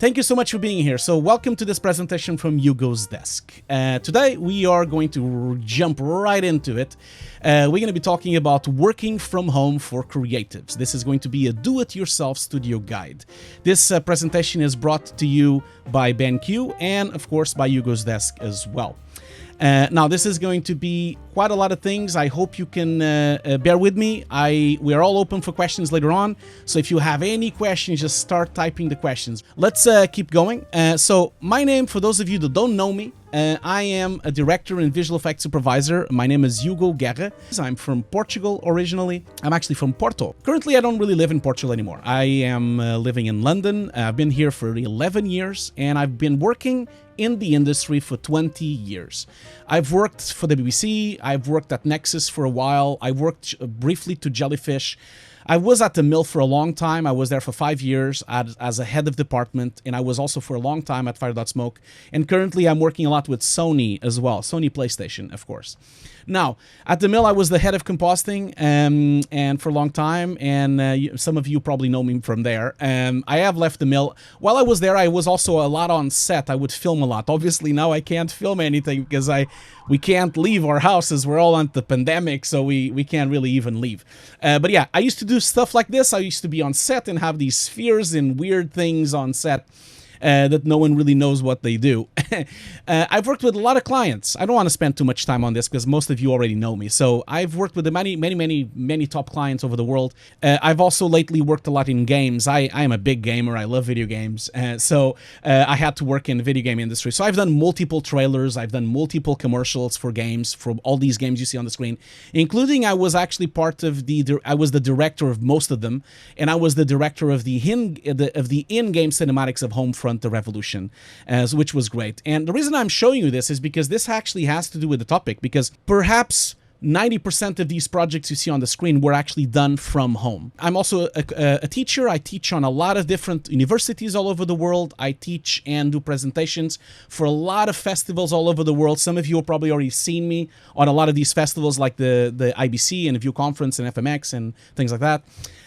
Thank you so much for being here. So welcome to this presentation from Hugo's desk. Today we are going to jump right into it. We're going to be talking about working from home for creatives. This is going to be a do-it-yourself studio guide. This presentation is brought to you by BenQ and of course by Hugo's desk as well. Now, this is going to be quite a lot of things. I hope you can bear with me. We are all open for questions later on. So if you have any questions, just start typing the questions. Let's keep going. So my name, for those of you that don't know me, I am a director and visual effects supervisor. My name is Hugo Guerra. I'm from Portugal originally. I'm actually from Porto. Currently, I don't really live in Portugal anymore. I am living in London. I've been here for 11 years and I've been working in the industry for 20 years. I've worked for the BBC. I've worked at Nexus for a while. I worked briefly to Jellyfish. I was at the mill for a long time. I was there for 5 years as a head of department, and I was also for a long time at Without Smoke. And currently I'm working a lot with Sony as well, Sony PlayStation, of course. Now, at the mill, I was the head of compositing and for a long time, and some of you probably know me from there. I have left the mill. While I was there, I was also a lot on set. I would film a lot. Obviously, now I can't film anything because we can't leave our houses. We're all on the pandemic, so we can't really even leave. But yeah, I used to do stuff like this. I used to be on set and have these spheres and weird things on set. That no one really knows what they do. I've worked with a lot of clients. I don't want to spend too much time on this because most of you already know me. So I've worked with many top clients over the world. I've also lately worked a lot in games. I am a big gamer. I love video games. So I had to work in the video game industry. So I've done multiple trailers. I've done multiple commercials for games, for all these games you see on the screen, including I was actually part of I was the director of most of them. And I was the director of the in-game cinematics of Homefront, The Revolution, which was great. And the reason I'm showing you this is because this actually has to do with the topic, because perhaps 90% of these projects you see on the screen were actually done from home. I'm also a teacher. I teach on a lot of different universities all over the world. I teach and do presentations for a lot of festivals all over the world. Some of you have probably already seen me on a lot of these festivals like the IBC and the View Conference and FMX and things like that.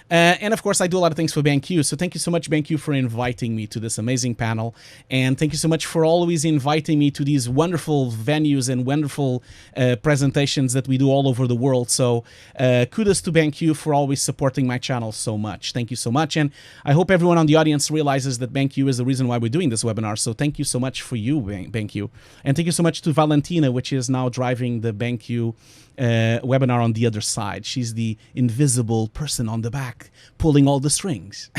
And of course, I do a lot of things for BenQ. So thank you so much, BenQ, for inviting me to this amazing panel. And thank you so much for always inviting me to these wonderful venues and wonderful presentations that we do all over the world. So kudos to BenQ for always supporting my channel so much. Thank you so much. And I hope everyone on the audience realizes that BenQ is the reason why we're doing this webinar. So thank you so much for you, BenQ. And thank you so much to Valentina, which is now driving the BenQ webinar on the other side. She's the invisible person on the back pulling all the strings.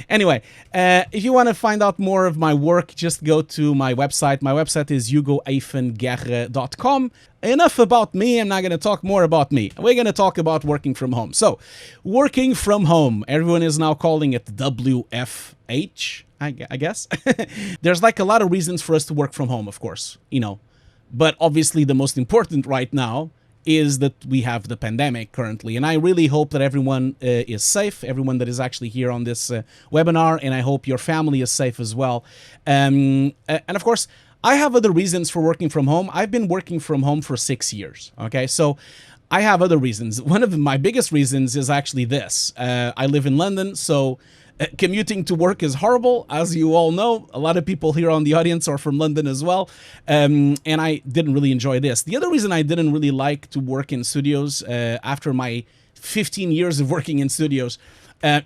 Anyway, if you want to find out more of my work, just go to my website. My website is hugo-guerra.com. Enough about me. I'm not going to talk more about me. We're going to talk about working from home. So, working from home. Everyone is now calling it WFH, I guess. There's like a lot of reasons for us to work from home, of course, you know. But obviously the most important right now is that we have the pandemic currently. And I really hope that everyone is safe, everyone that is actually here on this webinar, and I hope your family is safe as well. And of course, I have other reasons for working from home. I've been working from home for 6 years, okay? So I have other reasons. One of my biggest reasons is actually this. I live in London, so commuting to work is horrible, as you all know. A lot of people here on the audience are from London as well, and I didn't really enjoy this. The other reason I didn't really like to work in studios after my 15 years of working in studios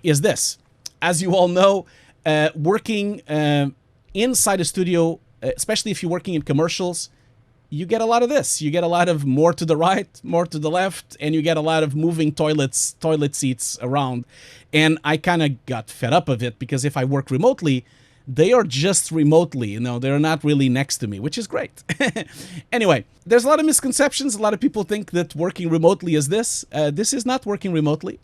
is this. As you all know, working inside a studio, especially if you're working in commercials, you get a lot of this. You get a lot of more to the right, more to the left, and you get a lot of moving toilet seats around. And I kind of got fed up of it because if I work remotely, they are just remotely, you know, they're not really next to me, which is great. Anyway, there's a lot of misconceptions. A lot of people think that working remotely is this. This is not working remotely,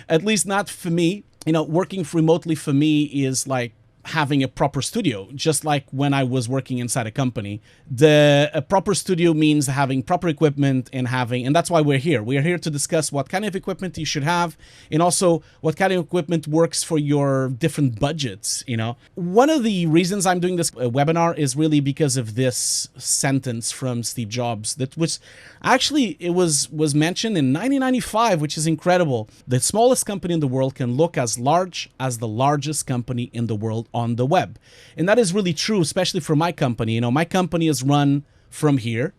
at least not for me. You know, working remotely for me is like having a proper studio, just like when I was working inside a company. A proper studio means having proper equipment and that's why we're here. We're here to discuss what kind of equipment you should have and also what kind of equipment works for your different budgets, you know. One of the reasons I'm doing this webinar is really because of this sentence from Steve Jobs that was actually, it was mentioned in 1995, which is incredible. The smallest company in the world can look as large as the largest company in the world on the web. And that is really true, especially for my company. You know, my company is run from here.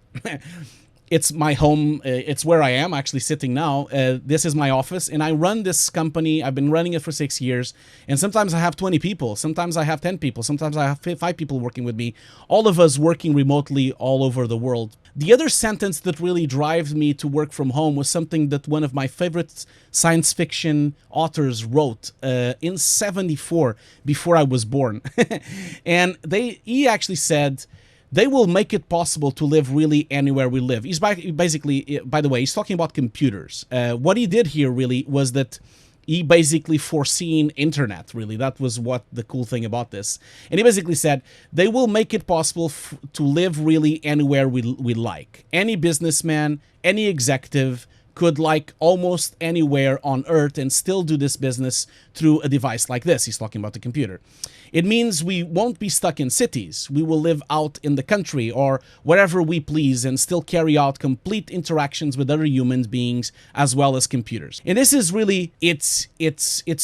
It's my home. It's where I am actually sitting now. This is my office, and I run this company. I've been running it for 6 years, and sometimes I have 20 people. Sometimes I have 10 people. Sometimes I have 5 people working with me. All of us working remotely all over the world. The other sentence that really drives me to work from home was something that one of my favorite science fiction authors wrote in '74, before I was born. And he actually said, they will make it possible to live really anywhere we live. He's basically, by the way, he's talking about computers. What he did here really was that he basically foreseen internet, really. That was what the cool thing about this. And he basically said, they will make it possible to live really anywhere we like. Any businessman, any executive could like almost anywhere on earth and still do this business through a device like this. He's talking about the computer. It means we won't be stuck in cities. We will live out in the country or wherever we please and still carry out complete interactions with other human beings as well as computers. And this is really, it's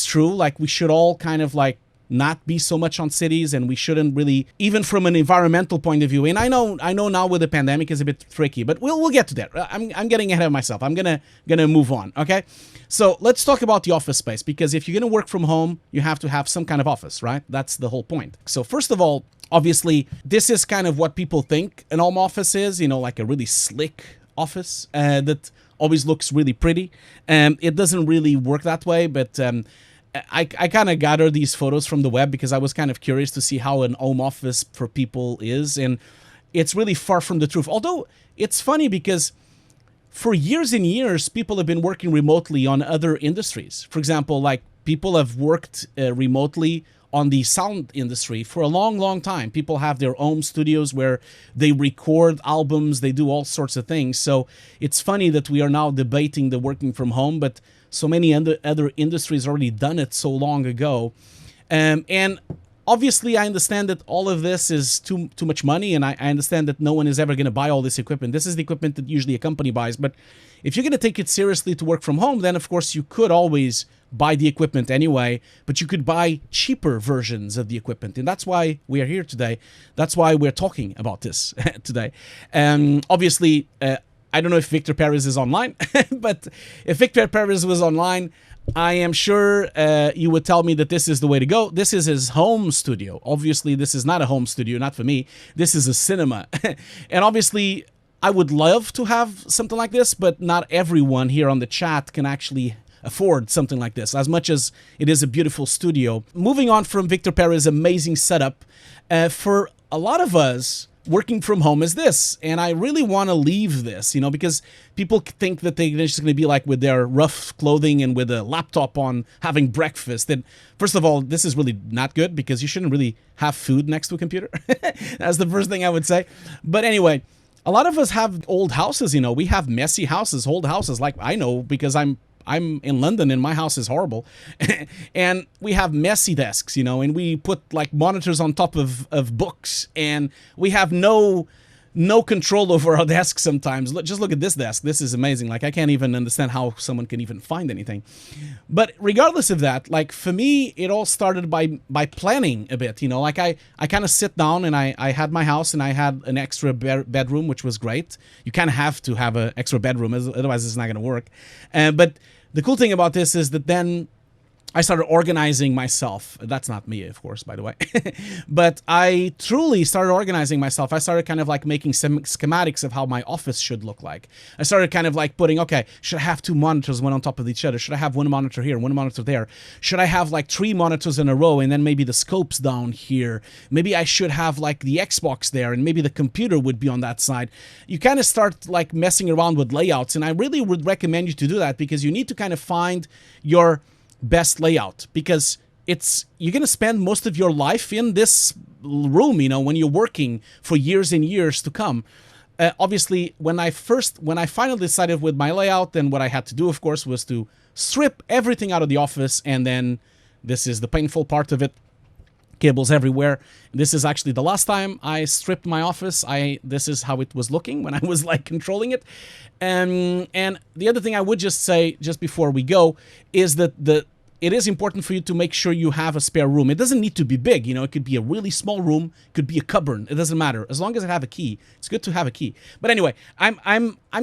true. Like, we should all kind of like not be so much on cities, and we shouldn't really, even from an environmental point of view. And I know now with the pandemic is a bit tricky, but we'll get to that. I'm getting ahead of myself. I'm gonna move on. Okay, so let's talk about the office space, because if you're gonna work from home, you have to have some kind of office, right? That's the whole point. So first of all, obviously, this is kind of what people think an home office is. You know, like a really slick office that always looks really pretty. It doesn't really work that way, but I kind of gathered these photos from the web because I was kind of curious to see how an home office for people is, and it's really far from the truth. Although it's funny because for years and years, people have been working remotely on other industries. For example, like people have worked remotely on the sound industry for a long, long time. People have their own studios where they record albums, they do all sorts of things. So it's funny that we are now debating the working from home, but so many other industries already done it so long ago. And obviously, I understand that all of this is too much money, and I understand that no one is ever going to buy all this equipment. This is the equipment that usually a company buys. But if you're going to take it seriously to work from home, then of course you could always buy the equipment anyway, but you could buy cheaper versions of the equipment. And that's why we are here today. That's why we're talking about this today. Obviously, I don't know if Victor Perez is online, but if Victor Perez was online, I am sure you would tell me that this is the way to go. This is his home studio. Obviously, this is not a home studio, not for me. This is a cinema. And obviously, I would love to have something like this, but not everyone here on the chat can actually afford something like this, as much as it is a beautiful studio. Moving on from Victor Perez's amazing setup, for a lot of us, working from home is this, and I really want to leave this, you know, because people think that they're just going to be like with their rough clothing and with a laptop on having breakfast. And first of all, this is really not good because you shouldn't really have food next to a computer. That's the first thing I would say. But anyway, a lot of us have old houses, you know, we have messy houses, old houses, like I know because I'm in London and my house is horrible. And we have messy desks, you know, and we put like monitors on top of books, and we have no control over our desk sometimes. Just look at this desk. This is amazing. Like, I can't even understand how someone can even find anything. But regardless of that, like for me, it all started by planning a bit, you know, like I kind of sit down and I had my house and I had an extra bedroom, which was great. You kind of have to have an extra bedroom, otherwise it's not going to work. But the cool thing about this is that then I started organizing myself. That's not me, of course, by the way. But I truly started organizing myself. I started kind of like making some schematics of how my office should look like. I started kind of like putting, okay, should I have 2 monitors, one on top of each other? Should I have 1 monitor here, 1 monitor there? Should I have like 3 monitors in a row and then maybe the scopes down here? Maybe I should have like the Xbox there and maybe the computer would be on that side. You kind of start like messing around with layouts, and I really would recommend you to do that because you need to kind of find your best layout, because you're going to spend most of your life in this room, you know, when you're working for years and years to come. Obviously, when I finally decided with my layout, then what I had to do, of course, was to strip everything out of the office, and then this is the painful part of it. Cables everywhere. This is actually the last time I stripped my office. This is how it was looking when I was like controlling it. And the other thing I would just say just before we go is that it is important for you to make sure you have a spare room. It doesn't need to be big, you know, it could be a really small room, it could be a cupboard, it doesn't matter. As long as I have a key, it's good to have a key. But anyway, I'm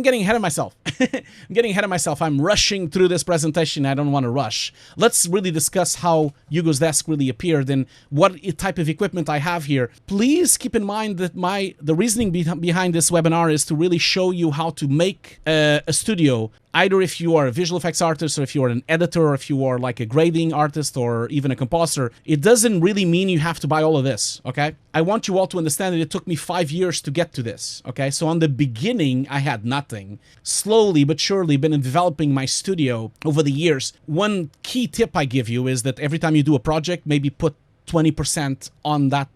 getting ahead of myself. I'm getting ahead of myself. I'm rushing through this presentation. I don't want to rush. Let's really discuss how Hugo's Desk really appeared and what type of equipment I have here. Please keep in mind that the reasoning behind this webinar is to really show you how to make a studio. Either if you are a visual effects artist, or if you are an editor, or if you are like a grading artist, or even a composer, it doesn't really mean you have to buy all of this, okay? I want you all to understand that it took me 5 years to get to this, okay? So on the beginning, I had nothing. Slowly but surely been developing my studio over the years. One key tip I give you is that every time you do a project, maybe put 20% on that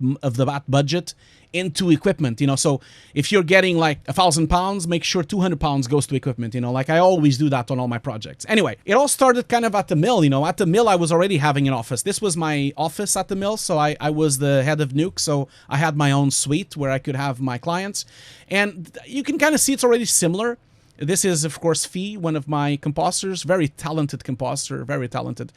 budget into equipment, you know. So if you're getting like £1,000, make sure £200 goes to equipment, you know, like I always do that on all my projects. Anyway, it all started kind of at the mill, you know. At the mill, I was already having an office. This was my office at the mill. So I was the head of Nuke. So I had my own suite where I could have my clients. And you can kind of see it's already similar. This is, of course, Fee, one of my compositors, very talented compositor, very talented.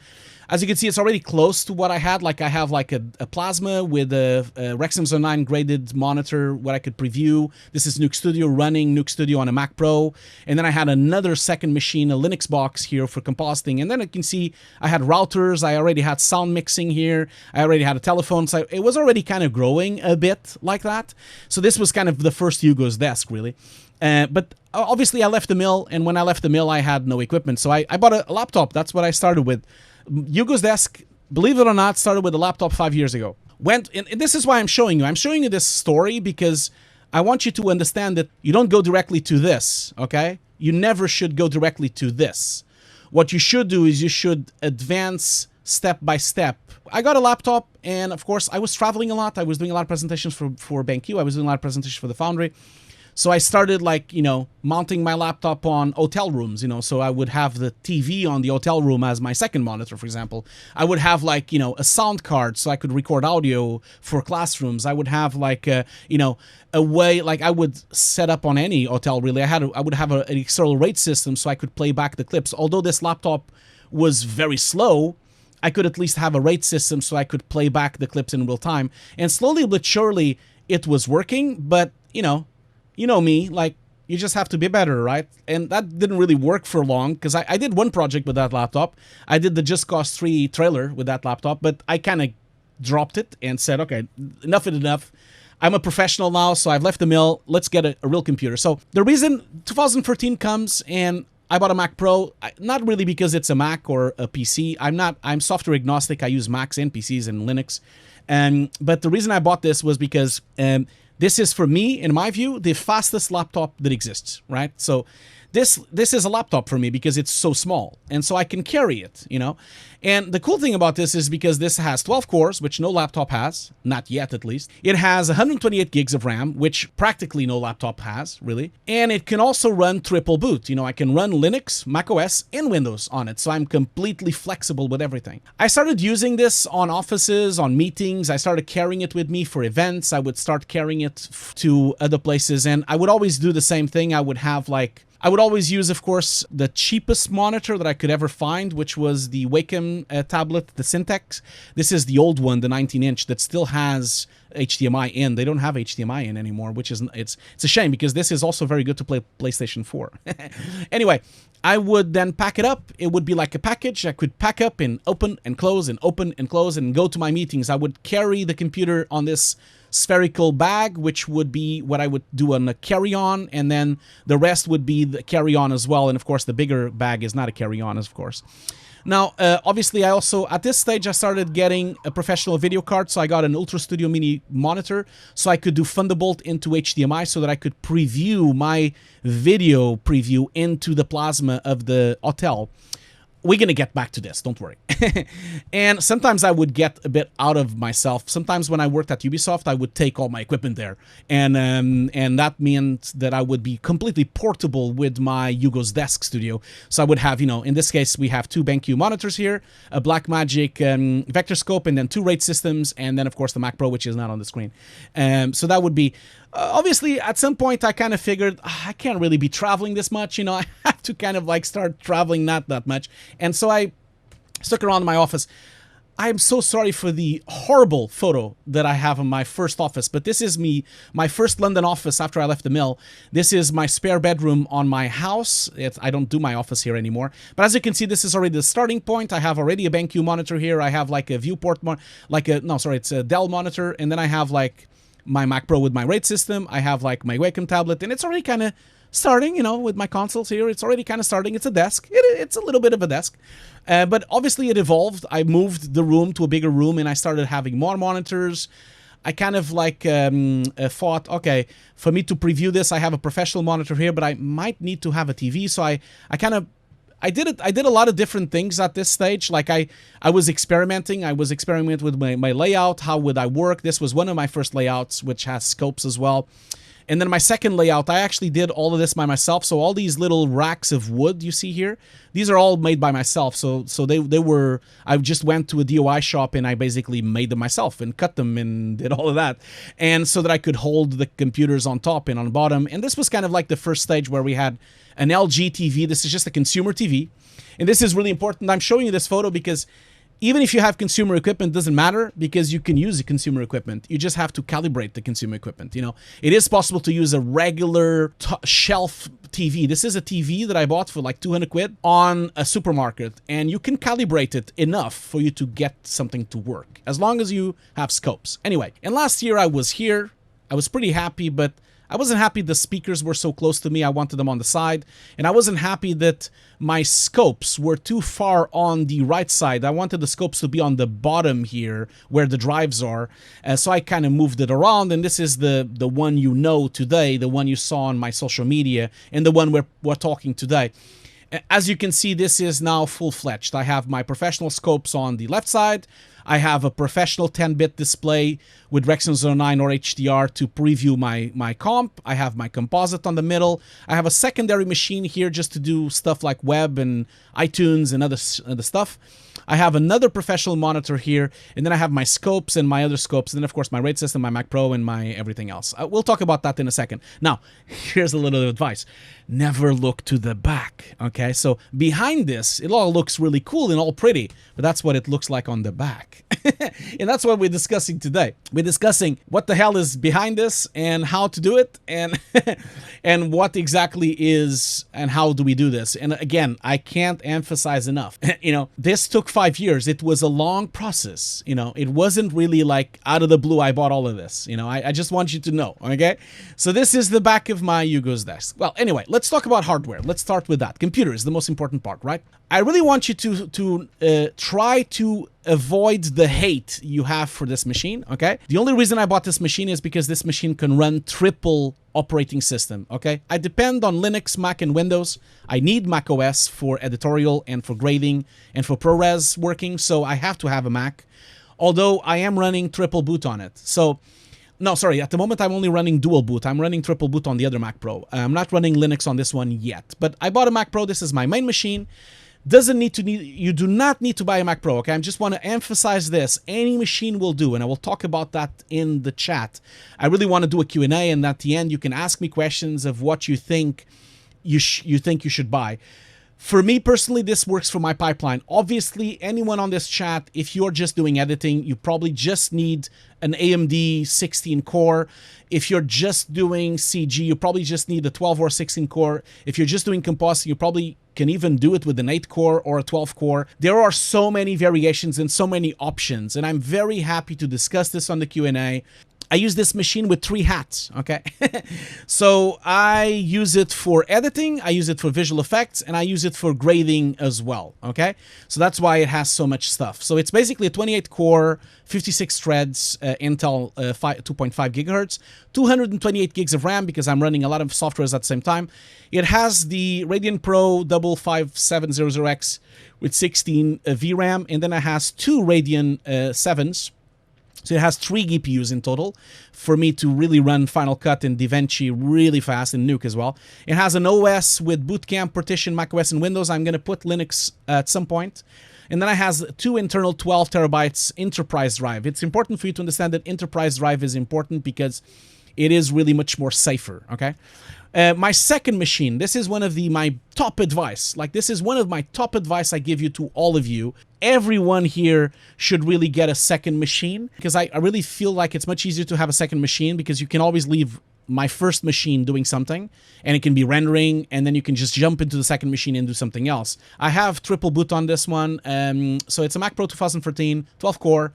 As you can see, it's already close to what I had. Like I have like a plasma with a Rexam 09 graded monitor where I could preview. This is Nuke Studio running Nuke Studio on a Mac Pro. And then I had another second machine, a Linux box here for compositing. And then you can see I had routers. I already had sound mixing here. I already had a telephone. So it was already kind of growing a bit like that. So this was kind of the first Hugo's Desk, really. But obviously I left the mill, and when I left the mill, I had no equipment. So I bought a laptop. That's what I started with. Hugo's Desk, believe it or not, started with a laptop 5 years ago. And this is why I'm showing you. I'm showing you this story because I want you to understand that you don't go directly to this, okay? You never should go directly to this. What you should do is you should advance step by step. I got a laptop, and of course, I was traveling a lot. I was doing a lot of presentations for BenQ. I was doing a lot of presentations for the Foundry. So I started, like, you know, mounting my laptop on hotel rooms, you know, so I would have the TV on the hotel room as my second monitor, for example. I would have, like, you know, a sound card so I could record audio for classrooms. I would have, like, you know, a way, like, I would set up on any hotel, really. I would have an external rate system so I could play back the clips. Although this laptop was very slow, I could at least have a rate system so I could play back the clips in real time. And slowly but surely, it was working, but, you know me, like, you just have to be better, right? And that didn't really work for long, because I did one project with that laptop. I did the Just Cause 3 trailer with that laptop, but I kind of dropped it and said, okay, enough is enough. I'm a professional now, so I've left the mill. Let's get a real computer. So the reason 2013 comes and I bought a Mac Pro, not really because it's a Mac or a PC. I'm software agnostic. I use Macs and PCs and Linux. But the reason I bought this was because this is, for me, in my view, the fastest laptop that exists, right? So this is a laptop for me because it's so small, and so I can carry it, you know? And the cool thing about this is because this has 12 cores, which no laptop has, not yet at least. It has 128 gigs of RAM, which practically no laptop has, really. And it can also run triple boot. You know, I can run Linux, macOS, and Windows on it, so I'm completely flexible with everything. I started using this on offices, on meetings. I started carrying it with me for events. I would start carrying it to other places, and I would always do the same thing. I would always use, of course, the cheapest monitor that I could ever find, which was the Wacom tablet, the Syntex. This is the old one, the 19-inch, that still has HDMI in. They don't have HDMI in anymore, which is, it's a shame, because this is also very good to play PlayStation 4. Anyway, I would then pack it up. It would be like a package. I could pack up and open and close and open and close and go to my meetings. I would carry the computer on this spherical bag, which would be what I would do on a carry-on, and then the rest would be the carry-on as well. And of course, the bigger bag is not a carry-on, of course. Now, obviously, I also, at this stage, I started getting a professional video card, so I got an Ultra Studio Mini monitor, so I could do Thunderbolt into HDMI, so that I could preview my video preview into the plasma of the hotel. We're going to get back to this, don't worry. And sometimes I would get a bit out of myself. Sometimes when I worked at Ubisoft, I would take all my equipment there. And that meant that I would be completely portable with my Hugo's Desk studio. So I would have, you know, in this case, we have two BenQ monitors here, a Blackmagic vector scope, and then two rate systems, and then, of course, the Mac Pro, which is not on the screen. So that would be... obviously, at some point, I kind of figured, I can't really be traveling this much, you know, I have to kind of like start traveling not that much. And so I Stuck around my office. I'm so sorry for the horrible photo that I have in my first office, but this is my first London office after I left the mill. This is my spare bedroom on my house. I don't do my office here anymore. But as you can see, this is already the starting point. I have already a BenQ monitor here. I have like a viewport, it's a Dell monitor. And then I have like my Mac Pro with my RAID system. I have like my Wacom tablet, and it's already kind of starting, with my consoles here. It's already kind of starting. It's a desk. It's a little bit of a desk. But obviously it evolved. I moved the room to a bigger room, and I started having more monitors. I kind of like thought, okay, for me to preview this, I have a professional monitor here, but I might need to have a TV. So I did a lot of different things at this stage. Like I was experimenting. I was experimenting with my layout. How would I work? This was one of my first layouts, which has scopes as well. And then my second layout, I actually did all of this by myself. So all these little racks of wood you see here, these are all made by myself. So they were, I just went to a DIY shop and I basically made them myself and cut them and did all of that. And so that I could hold the computers on top and on bottom. And this was kind of like the first stage where we had an LG TV. This is just a consumer TV. And this is really important. I'm showing you this photo because even if you have consumer equipment, it doesn't matter because you can use the consumer equipment. You just have to calibrate the consumer equipment. It is possible to use a regular shelf TV. This is a TV that I bought for like 200 quid on a supermarket, and you can calibrate it enough for you to get something to work as long as you have scopes. Anyway, and last year I was here. I was pretty happy, but I wasn't happy the speakers were so close to me. I wanted them on the side. And I wasn't happy that my scopes were too far on the right side. I wanted the scopes to be on the bottom here where the drives are. So I kind of moved it around. And this is the one today, the one you saw on my social media, and the one we're talking today. As you can see, this is now full-fledged. I have my professional scopes on the left side. I have a professional 10-bit display with Rexon 09 or HDR to preview my comp. I have my composite on the middle. I have a secondary machine here just to do stuff like web and iTunes and other stuff. I have another professional monitor here, and then I have my scopes and my other scopes, and then of course my RAID system, my Mac Pro, and my everything else. We'll talk about that in a second. Now, here's a little advice. Never look to the back, okay? So behind this, it all looks really cool and all pretty, but that's what it looks like on the back. And that's what we're discussing today. We're discussing what the hell is behind this and how to do it, and and what exactly is and how do we do this. And again, I can't emphasize enough. This took 5 years. It was a long process. It wasn't really like out of the blue I bought all of this. I just want you to know, okay? So this is the back of my Hugo's desk. Well, anyway, let's talk about hardware. Let's start with that. Computer is the most important part, right? I really want you to try to avoid the hate you have for this machine, okay? The only reason I bought this machine is because this machine can run triple operating system, okay? I depend on Linux, Mac, and Windows. I need Mac OS for editorial and for grading and for ProRes working, so I have to have a Mac, although I am running triple boot on it. So, no, sorry, at the moment I'm only running dual boot. I'm running triple boot on the other Mac Pro. I'm not running Linux on this one yet, but I bought a Mac Pro. This is my main machine. You do not need to buy a Mac Pro, okay? I just want to emphasize this. Any machine will do, and I will talk about that in the chat. I really want to do a Q&A, and at the end you can ask me questions of what you think you should buy. For me personally, this works for my pipeline. Obviously, anyone on this chat, if you're just doing editing, you probably just need an AMD 16 core. If you're just doing CG, you probably just need a 12 or 16 core. If you're just doing compositing, you probably can even do it with an 8 core or a 12 core. There are so many variations and so many options, and I'm very happy to discuss this on the Q&A. I use this machine with 3 hats, okay? So I use it for editing, I use it for visual effects, and I use it for grading as well, okay? So that's why it has so much stuff. So it's basically a 28 core, 56 threads, Intel 2.5 gigahertz, 228 gigs of RAM because I'm running a lot of softwares at the same time. It has the Radeon Pro 5700X with 16 VRAM, and then it has 2 Radeon 7s. So it has 3 GPUs in total for me to really run Final Cut and DaVinci really fast, and Nuke as well. It has an OS with Boot Camp, Partition, macOS, and Windows. I'm going to put Linux at some point. And then it has 2 internal 12 terabytes enterprise drive. It's important for you to understand that enterprise drive is important because it is really much more safer, okay? My second machine, this is one of my top advice. Like, this is one of my top advice I give you to all of you. Everyone here should really get a second machine, because I really feel like it's much easier to have a second machine, because you can always leave my first machine doing something and it can be rendering, and then you can just jump into the second machine and do something else. I have triple boot on this one. So it's a Mac Pro 2013, 12 core,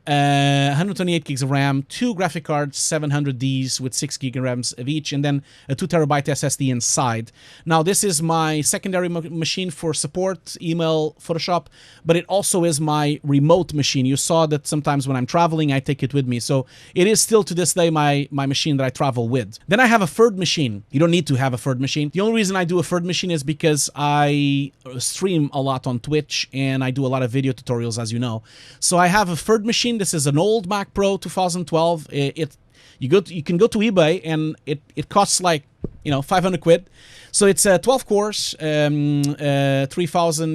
128 gigs of RAM, 2 graphic cards, 700Ds with 6 gig of RAMs of each, and then a 2 terabyte SSD inside. Now, this is my secondary machine for support, email, Photoshop, but it also is my remote machine. You saw that sometimes when I'm traveling, I take it with me. So it is still to this day my machine that I travel with. Then I have a third machine. You don't need to have a third machine. The only reason I do a third machine is because I stream a lot on Twitch and I do a lot of video tutorials, as you know. So I have a third machine. This is an old Mac Pro 2012. You can go to eBay and it costs like 500 quid. So it's 12 cores, 3000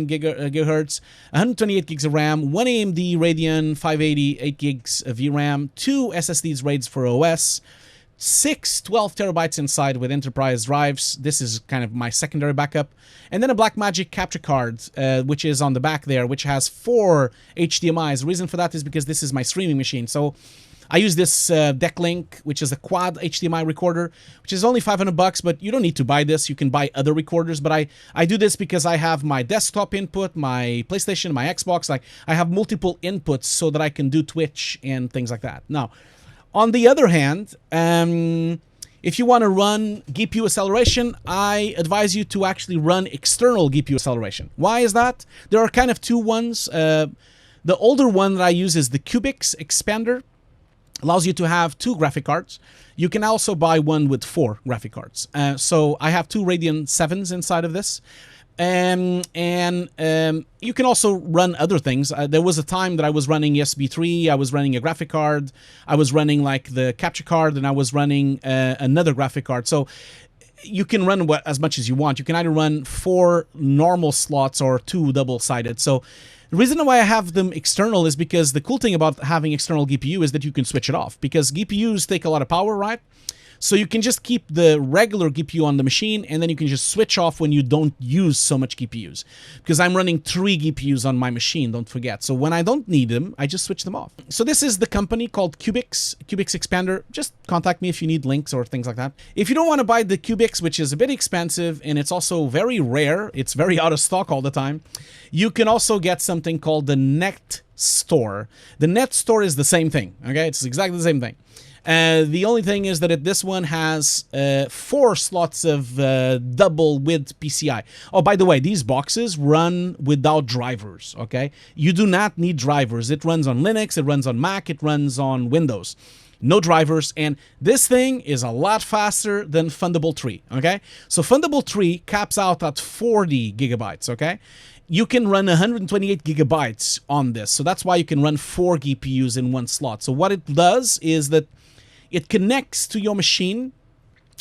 gigahertz, 128 gigs of RAM, 1 AMD Radeon 580, 8 gigs of VRAM, 2 SSDs RAIDs for OS, 12 terabytes inside with enterprise drives. This is kind of my secondary backup. And then a Blackmagic capture card, which is on the back there, which has 4 HDMIs. The reason for that is because this is my streaming machine. So I use this Decklink, which is a quad HDMI recorder, which is only $500, but you don't need to buy this. You can buy other recorders, but I do this because I have my desktop input, my PlayStation, my Xbox. Like, I have multiple inputs so that I can do Twitch and things like that. Now, on the other hand, if you want to run GPU acceleration, I advise you to actually run external GPU acceleration. Why is that? There are kind of two ones. The older one that I use is the Cubix Expander. Allows you to have 2 graphic cards. You can also buy one with 4 graphic cards. So I have 2 Radeon 7s inside of this. And you can also run other things. There was a time that I was running ESP3, I was running a graphic card, I was running like the capture card, and I was running another graphic card. So you can run as much as you want. You can either run 4 normal slots or 2 double-sided. So the reason why I have them external is because the cool thing about having external GPU is that you can switch it off, because GPUs take a lot of power, right? So you can just keep the regular GPU on the machine, and then you can just switch off when you don't use so much GPUs. Because I'm running 3 GPUs on my machine, don't forget. So when I don't need them, I just switch them off. So this is the company called Cubix Expander. Just contact me if you need links or things like that. If you don't want to buy the Cubix, which is a bit expensive, and it's also very rare, it's very out of stock all the time, you can also get something called the Net Store. The Net Store is the same thing, okay? It's exactly the same thing. The only thing is that this one has 4 slots of double width PCI. Oh, by the way, these boxes run without drivers, okay? You do not need drivers. It runs on Linux, it runs on Mac, it runs on Windows. No drivers, and this thing is a lot faster than Thunderbolt 3, okay? So Thunderbolt 3 caps out at 40 gigabytes, okay? You can run 128 gigabytes on this, so that's why you can run 4 GPUs in one slot. So what it does is that it connects to your machine.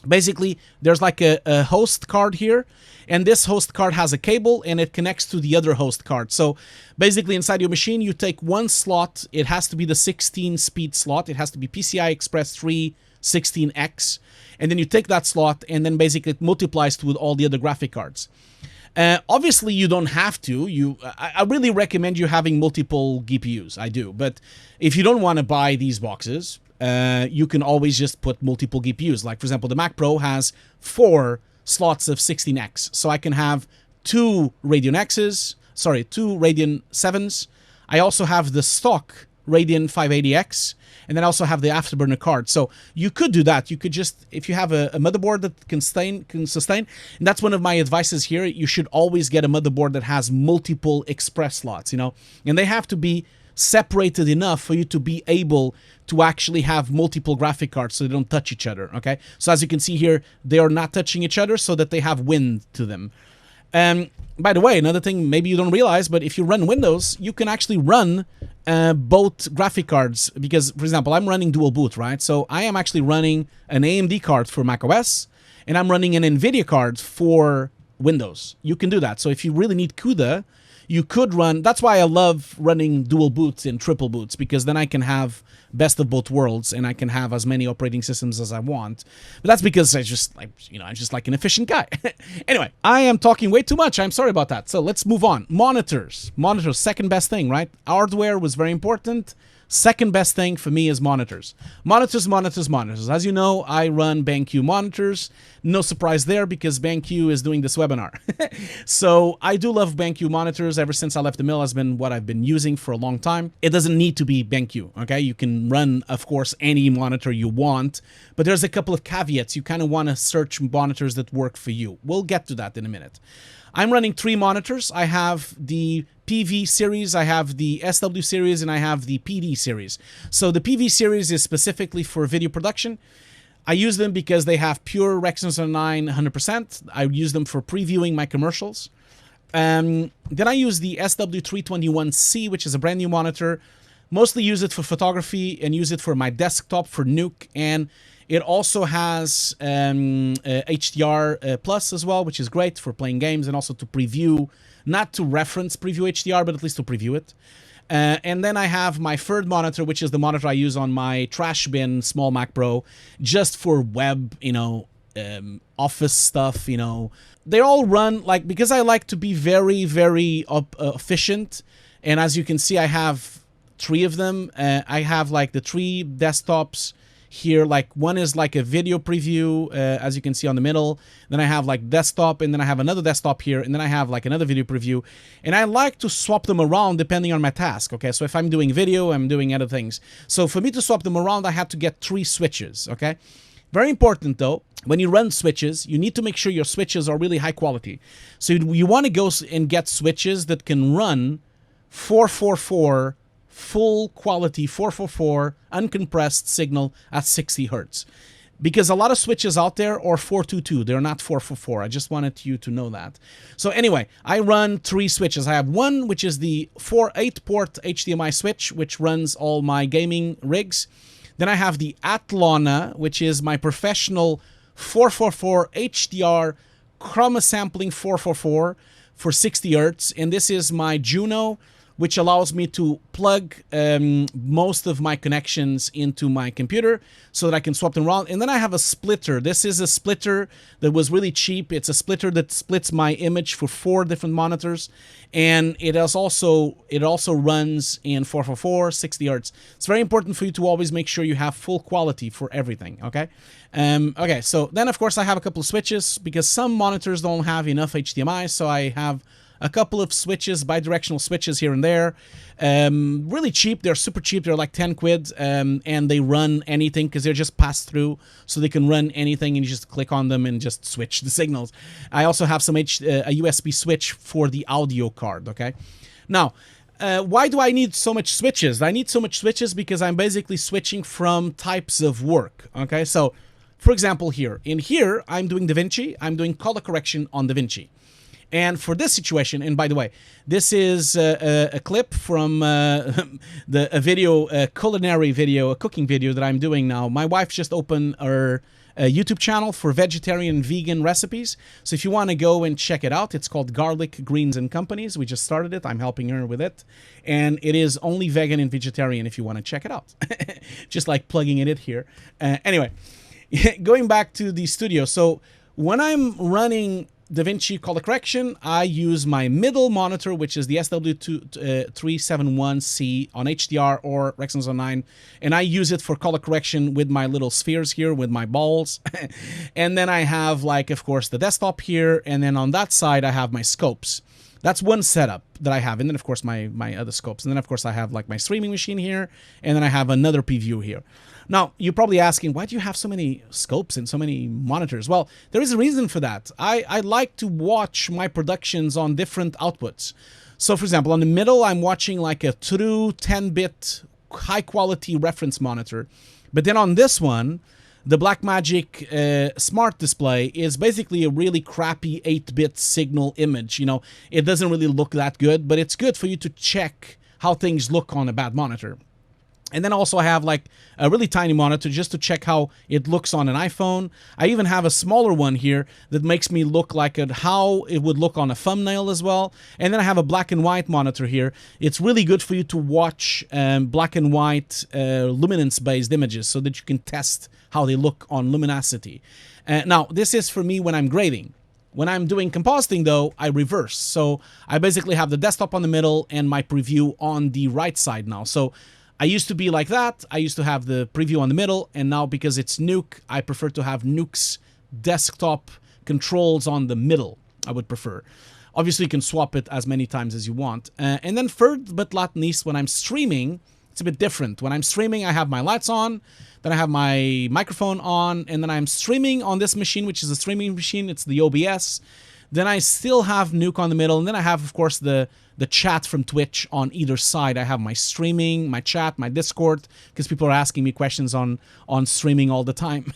Basically, there's like a host card here, and this host card has a cable, and it connects to the other host card. So basically, inside your machine, you take one slot. It has to be the 16-speed slot. It has to be PCI Express 3 16X, and then you take that slot, and then basically it multiplies to all the other graphic cards. Obviously, you don't have to. I really recommend you having multiple GPUs. I do. But if you don't want to buy these boxes, you can always just put multiple GPUs. Like, for example, the Mac Pro has 4 slots of 16X. So I can have 2 Radeon 7s. I also have the stock Radeon 580X. And then I also have the Afterburner card. So you could do that. You could just, if you have a motherboard that can sustain, and that's one of my advices here, you should always get a motherboard that has multiple express slots, and they have to be separated enough for you to be able to actually have multiple graphic cards so they don't touch each other, okay? So as you can see here, they are not touching each other so that they have wind to them. By the way, another thing maybe you don't realize, but if you run Windows, you can actually run both graphic cards, because, for example, I'm running dual boot, right? So I am actually running an AMD card for macOS, and I'm running an NVIDIA card for Windows. You can do that. So if you really need CUDA, you could run, that's why I love running dual boots and triple boots, because then I can have best of both worlds and I can have as many operating systems as I want. But that's because I'm just like an efficient guy. Anyway, I am talking way too much. I'm sorry about that. So let's move on. Monitors, second best thing, right? Hardware was very important. Second best thing for me is monitors. Monitors. As you know, I run BenQ monitors. No surprise there, because BenQ is doing this webinar. So I do love BenQ monitors. Ever since I left the mill, has been what I've been using for a long time. It doesn't need to be BenQ, okay? You can run, of course, any monitor you want, but there's a couple of caveats. You kind of want to search monitors that work for you. We'll get to that in a minute. I'm running 3 monitors. I have the PV series, I have the SW series, and I have the PD series. So the PV series is specifically for video production. I use them because they have pure Rexon 9 100%. I use them for previewing my commercials. Then I use the SW321C, which is a brand new monitor. Mostly use it for photography and use it for my desktop for Nuke, and it also has HDR Plus as well, which is great for playing games and also to preview, not to reference preview HDR, but at least to preview it. And then I have my third monitor, which is the monitor I use on my trash bin small Mac Pro, just for web, office stuff, They all run, like, because I like to be very, very efficient. And as you can see, I have 3 of them. I have like the 3 desktops here. Like, one is like a video preview, as you can see on the middle. Then I have like desktop, and then I have another desktop here, and then I have like another video preview. And I like to swap them around depending on my task, okay? So if I'm doing video, I'm doing other things. So for me to swap them around, I have to get 3 switches, okay? Very important though, when you run switches, you need to make sure your switches are really high quality. So you want to go and get switches that can run 444 full quality 444 uncompressed signal at 60 hertz, because a lot of switches out there are 422. They're not 444. I just wanted you to know that. So anyway, I run 3 switches. I have one which is the 8-port HDMI switch, which runs all my gaming rigs. Then I have the Atlona, which is my professional 444 HDR chroma sampling 444 for 60 hertz, and this is my Juno, which allows me to plug most of my connections into my computer so that I can swap them around. And then I have a splitter. This is a splitter that was really cheap. It's a splitter that splits my image for 4 different monitors. And it also runs in 444, 60 hertz. It's very important for you to always make sure you have full quality for everything, okay? Okay, so then of course I have a couple of switches because some monitors don't have enough HDMI, so I have a couple of switches, bidirectional switches here and there. Really cheap. They're super cheap. They're like 10 quid, and they run anything because they're just pass through, so they can run anything, and you just click on them and just switch the signals. I also have some a USB switch for the audio card, okay? Now, why do I need so much switches? I need so much switches because I'm basically switching from types of work, okay? So, for example, here, I'm doing DaVinci. I'm doing color correction on DaVinci. And for this situation, and by the way, this is a clip from a culinary video, a cooking video that I'm doing now. My wife just opened her YouTube channel for vegetarian and vegan recipes. So if you want to go and check it out, it's called Garlic Greens and Companies. We just started it. I'm helping her with it. And it is only vegan and vegetarian if you want to check it out. Just like plugging it in here. Anyway, going back to the studio. So when I'm running DaVinci color correction, I use my middle monitor, which is the SW371C on HDR or Rexon 9, and I use it for color correction with my little spheres here, with my balls. And then I have, like, of course, the desktop here, and then on that side I have my scopes. That's one setup that I have, and then of course my other scopes, and then of course I have like my streaming machine here, and then I have another preview here. Now, you're probably asking, why do you have so many scopes and so many monitors? Well, there is a reason for that. I like to watch my productions on different outputs. So, for example, on the middle, I'm watching like a true 10-bit high-quality reference monitor. But then on this one, the Blackmagic Smart Display is basically a really crappy 8-bit signal image. You know, it doesn't really look that good, but it's good for you to check how things look on a bad monitor. And then also I have like a really tiny monitor just to check how it looks on an iPhone. I even have a smaller one here that makes me look like how it would look on a thumbnail as well. And then I have a black and white monitor here. It's really good for you to watch black and white luminance-based images so that you can test how they look on luminosity. Now, this is for me when I'm grading. When I'm doing compositing, though, I reverse. So I basically have the desktop on the middle and my preview on the right side now. So I used to be like that. I used to have the preview on the middle, and now because it's Nuke, I prefer to have Nuke's desktop controls on the middle, I would prefer. Obviously, you can swap it as many times as you want. And then third but not least, when I'm streaming, it's a bit different. When I'm streaming, I have my lights on, then I have my microphone on, and then I'm streaming on this machine, which is a streaming machine. It's the OBS. Then I still have Nuke on the middle, and then I have, of course, the chat from Twitch on either side. I have my streaming, my chat, my Discord, because people are asking me questions on streaming all the time.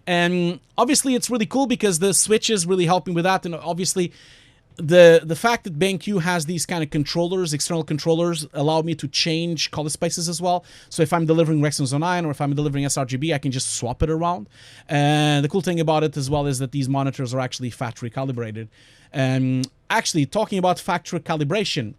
And obviously, it's really cool because the switches really help me with that, and obviously, the fact that BenQ has these kind of controllers, external controllers, allow me to change color spaces as well. So if I'm delivering Relaxation 9 or if I'm delivering sRGB, I can just swap it around. And the cool thing about it as well is that these monitors are actually factory calibrated. Actually, talking about factory calibration,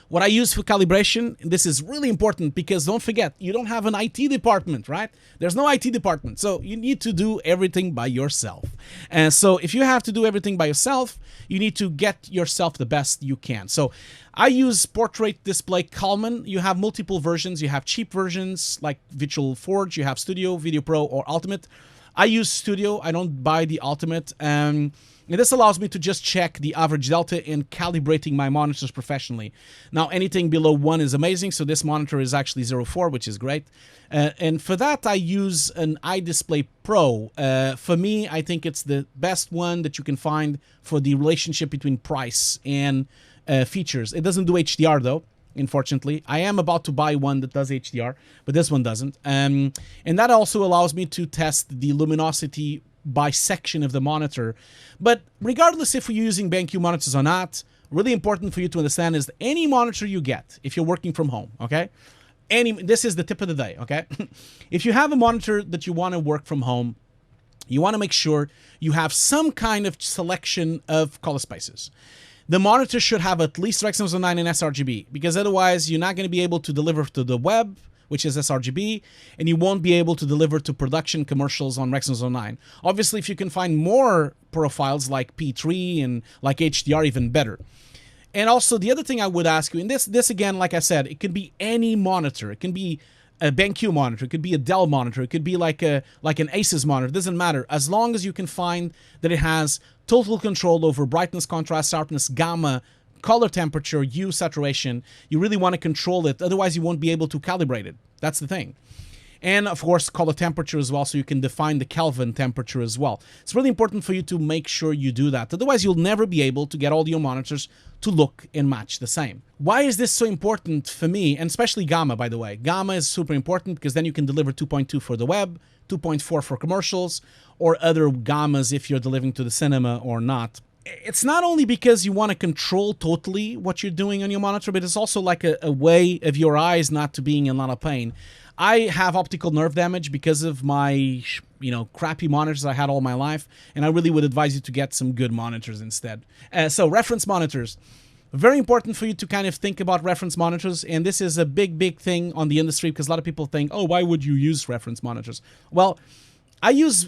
what I use for calibration, this is really important because don't forget, you don't have an IT department, right? There's no IT department. So you need to do everything by yourself. And so if you have to do everything by yourself, you need to get yourself the best you can. So I use Portrait Display Kalman. You have multiple versions. You have cheap versions like Visual Forge. You have Studio, Video Pro, or Ultimate. I use Studio. I don't buy the Ultimate. And this allows me to just check the average delta in calibrating my monitors professionally. Now, anything below 1 is amazing, so this monitor is actually 0.4, which is great. And for that, I use an iDisplay Pro. For me, I think it's the best one that you can find for the relationship between price and features. It doesn't do HDR, though, unfortunately. I am about to buy one that does HDR, but this one doesn't. And that also allows me to test the luminosity by section of the monitor. But regardless if you're using BenQ monitors or not, really important for you to understand is that any monitor you get, if you're working from home, okay? This is the tip of the day, okay? If you have a monitor that you want to work from home, you want to make sure you have some kind of selection of color spaces. The monitor should have at least Relaxation 9 and sRGB, because otherwise you're not going to be able to deliver to the web, which is sRGB, and you won't be able to deliver to production commercials on Relaxation 9. Obviously, if you can find more profiles like P3 and like HDR, even better. And also, the other thing I would ask you, and this again, like I said, it could be any monitor. It can be a BenQ monitor, it could be a Dell monitor, it could be like an Asus monitor. It doesn't matter, as long as you can find that it has total control over brightness, contrast, sharpness, gamma, color temperature, hue, saturation. You really want to control it, otherwise you won't be able to calibrate it. That's the thing. And of course, color temperature as well, so you can define the Kelvin temperature as well. It's really important for you to make sure you do that. Otherwise, you'll never be able to get all your monitors to look and match the same. Why is this so important for me? And especially gamma, by the way. Gamma is super important because then you can deliver 2.2 for the web, 2.4 for commercials, or other gammas if you're delivering to the cinema or not. It's not only because you want to control totally what you're doing on your monitor, but it's also like a way of your eyes not to being in a lot of pain. I have optical nerve damage because of my, crappy monitors I had all my life, and I really would advise you to get some good monitors instead. So reference monitors. Very important for you to kind of think about reference monitors, and this is a big thing on the industry because a lot of people think, oh, why would you use reference monitors? Well, I use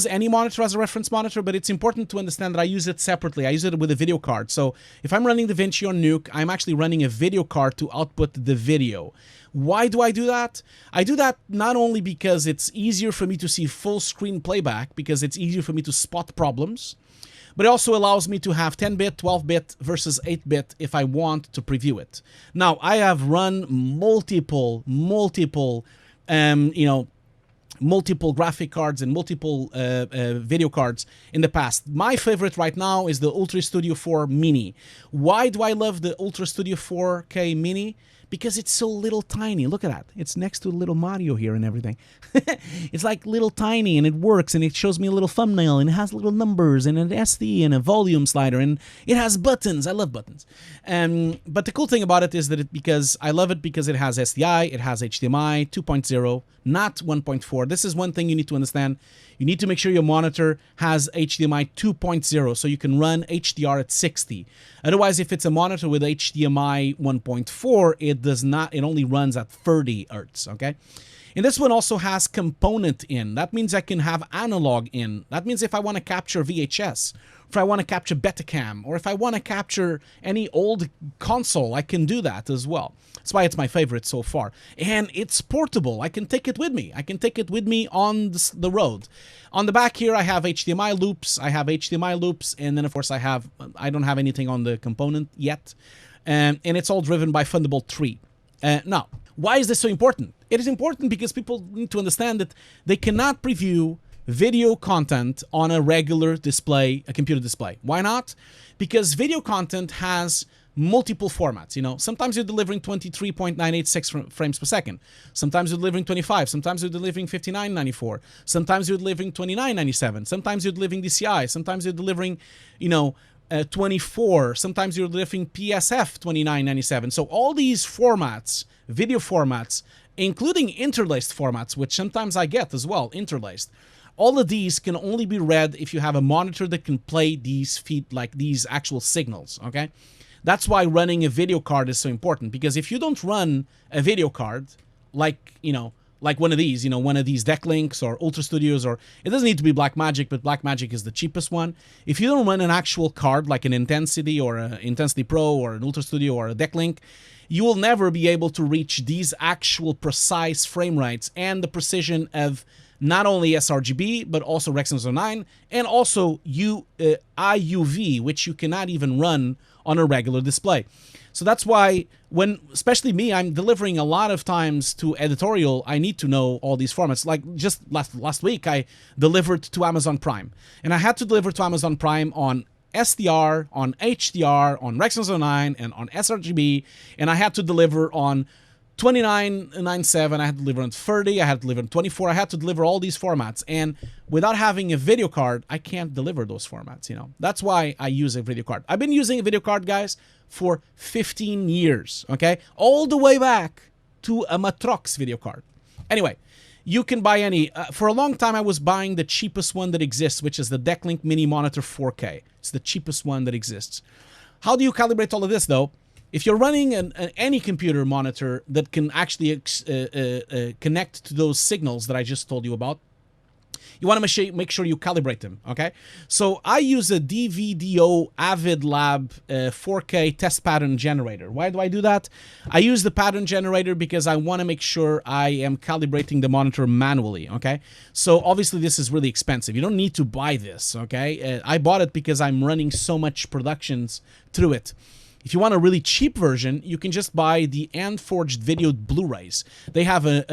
any monitor as a reference monitor, but it's important to understand that I use it separately. I use it with a video card. So if I'm running DaVinci or Nuke, I'm actually running a video card to output the video. Why do I do that? I do that not only because it's easier for me to see full screen playback, because it's easier for me to spot problems, but it also allows me to have 10-bit, 12-bit versus 8-bit if I want to preview it. Now, I have run multiple graphic cards and multiple video cards in the past. My favorite right now is the Ultra Studio 4 Mini. Why do I love the Ultra Studio 4K Mini? because it's so little tiny. Look at that. It's next to little Mario here and everything. It's like little tiny, and it works, and it shows me a little thumbnail, and it has little numbers and an SD and a volume slider, and it has buttons. I love buttons. But the cool thing about it is that because I love it because it has SDI, it has HDMI 2.0, not 1.4. This is one thing you need to understand. You need to make sure your monitor has HDMI 2.0 so you can run HDR at 60. Otherwise, if it's a monitor with HDMI 1.4, it does not, it only runs at 30 Hertz, okay? And this one also has component in. That means I can have analog in. That means if I want to capture VHS, if I want to capture Betacam, or if I want to capture any old console, I can do that as well. That's why it's my favorite so far. And it's portable. I can take it with me. I can take it with me on the road. On the back here, I have HDMI loops. And then, of course, I don't have anything on the component yet. And it's all driven by Thunderbolt 3. Now, why is this so important? It is important because people need to understand that they cannot preview video content on a regular display, a computer display. Why not? Because video content has multiple formats. You know, sometimes you're delivering 23.986 frames per second. Sometimes you're delivering 25. Sometimes you're delivering 5994. Sometimes you're delivering 2997. Sometimes you're delivering DCI. Sometimes you're delivering, 24. Sometimes you're delivering PSF 2997. So all these formats, video formats, including interlaced formats, which sometimes I get as well, interlaced. All of these can only be read if you have a monitor that can play these these actual signals, okay? That's why running a video card is so important, because if you don't run a video card, like one of these, one of these Deck Links or Ultra Studios, or it doesn't need to be Blackmagic, but Blackmagic is the cheapest one. If you don't run an actual card like an Intensity or an Intensity Pro or an Ultra Studio or a Deck Link, you will never be able to reach these actual precise frame rates and the precision of not only sRGB, but also Rec. 9 and also IUV, which you cannot even run on a regular display. So that's why especially me, I'm delivering a lot of times to editorial, I need to know all these formats. Like just last week, I delivered to Amazon Prime. And I had to deliver to Amazon Prime on SDR, on HDR, on Rec. 9, and on sRGB. And I had to deliver on 2997, I had to deliver on 30, I had to deliver on 24, I had to deliver all these formats. And without having a video card, I can't deliver those formats, That's why I use a video card. I've been using a video card, guys, for 15 years, okay? All the way back to a Matrox video card. Anyway, you can buy any. For a long time, I was buying the cheapest one that exists, which is the Decklink Mini Monitor 4K. It's the cheapest one that exists. How do you calibrate all of this, though? If you're running any computer monitor that can actually connect to those signals that I just told you about, you want to make sure you calibrate them, okay? So I use a DVDO Avid Lab 4K test pattern generator. Why do I do that? I use the pattern generator because I want to make sure I am calibrating the monitor manually, okay? So obviously this is really expensive. You don't need to buy this, okay? I bought it because I'm running so much productions through it. If you want a really cheap version, you can just buy the Forged Video Blu-rays. They have an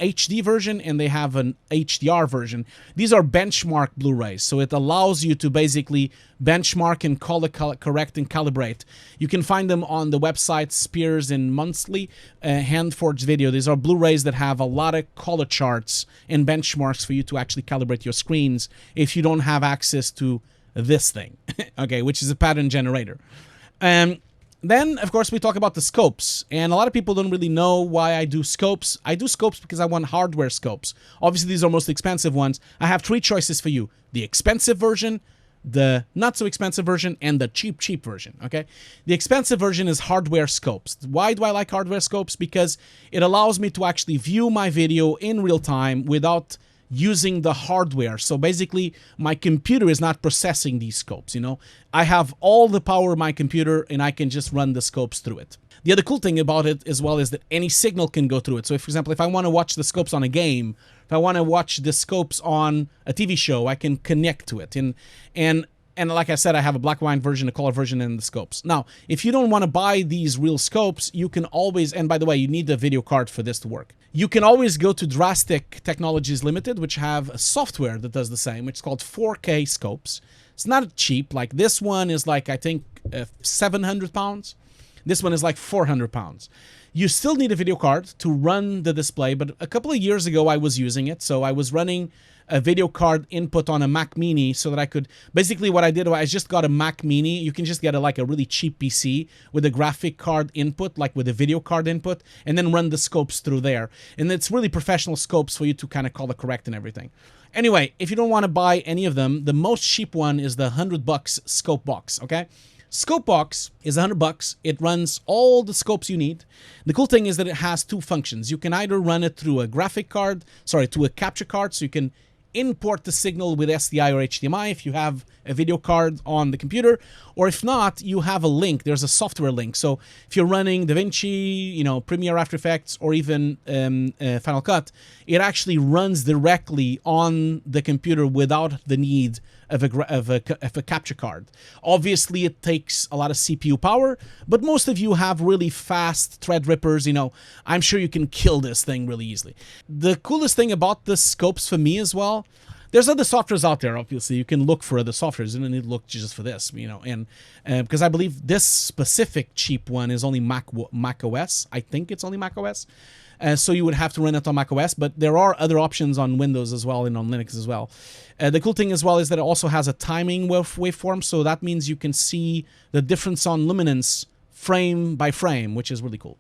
HD version and they have an HDR version. These are benchmark Blu-rays, so it allows you to basically benchmark and correct and calibrate. You can find them on the website Spears and Monthly, Hand-Forged Video. These are Blu-rays that have a lot of color charts and benchmarks for you to actually calibrate your screens if you don't have access to this thing, okay, which is a pattern generator. Then, of course, we talk about the scopes, and a lot of people don't really know why I do scopes. I do scopes because I want hardware scopes. Obviously, these are most expensive ones. I have 3 choices for you: the expensive version, the not so expensive version, and the cheap version, okay? The expensive version is hardware scopes. Why do I like hardware scopes? Because it allows me to actually view my video in real time without using the hardware. So basically, my computer is not processing these scopes, I have all the power of my computer and I can just run the scopes through it. The other cool thing about it as well is that any signal can go through it. So, for example, if I want to watch the scopes on a game, if I want to watch the scopes on a TV show, I can connect to it. And like I said, I have a black and white version, a color version, and the scopes. Now, if you don't want to buy these real scopes, you can always, and by the way, you need a video card for this to work. You can always go to Drastic Technologies Limited, which have a software that does the same, which is called 4K scopes. It's not cheap. Like this one is like, I think, 700 pounds. This one is like 400 pounds. You still need a video card to run the display, but a couple of years ago I was using it. So I was running a video card input on a Mac Mini so that I could, basically what I did was I just got a Mac Mini. You can just get like a really cheap PC with a graphic card input, like with a video card input, and then run the scopes through there. And it's really professional scopes for you to kind of color correct and everything. Anyway, if you don't want to buy any of them, the most cheap one is the $100 scope box, okay? Scope box is $100. It runs all the scopes you need. The cool thing is that it has two functions. You can either run it through a graphic card, to a capture card, so you can import the signal with SDI or HDMI if you have a video card on the computer, or if not, you have a link. There's a software link. So if you're running DaVinci, Premiere, After Effects, or even Final Cut, it actually runs directly on the computer without the need of a capture card. Obviously, it takes a lot of CPU power, but most of you have really fast Threadrippers. I'm sure you can kill this thing really easily. The coolest thing about the scopes for me as well, there's other softwares out there, obviously. You can look for other softwares. You don't need to look just for this, and because I believe this specific cheap one is only Mac OS. I think it's only Mac OS. So you would have to run it on Mac OS, but there are other options on Windows as well and on Linux as well. The cool thing as well is that it also has a timing waveform, so that means you can see the difference on luminance frame by frame, which is really cool.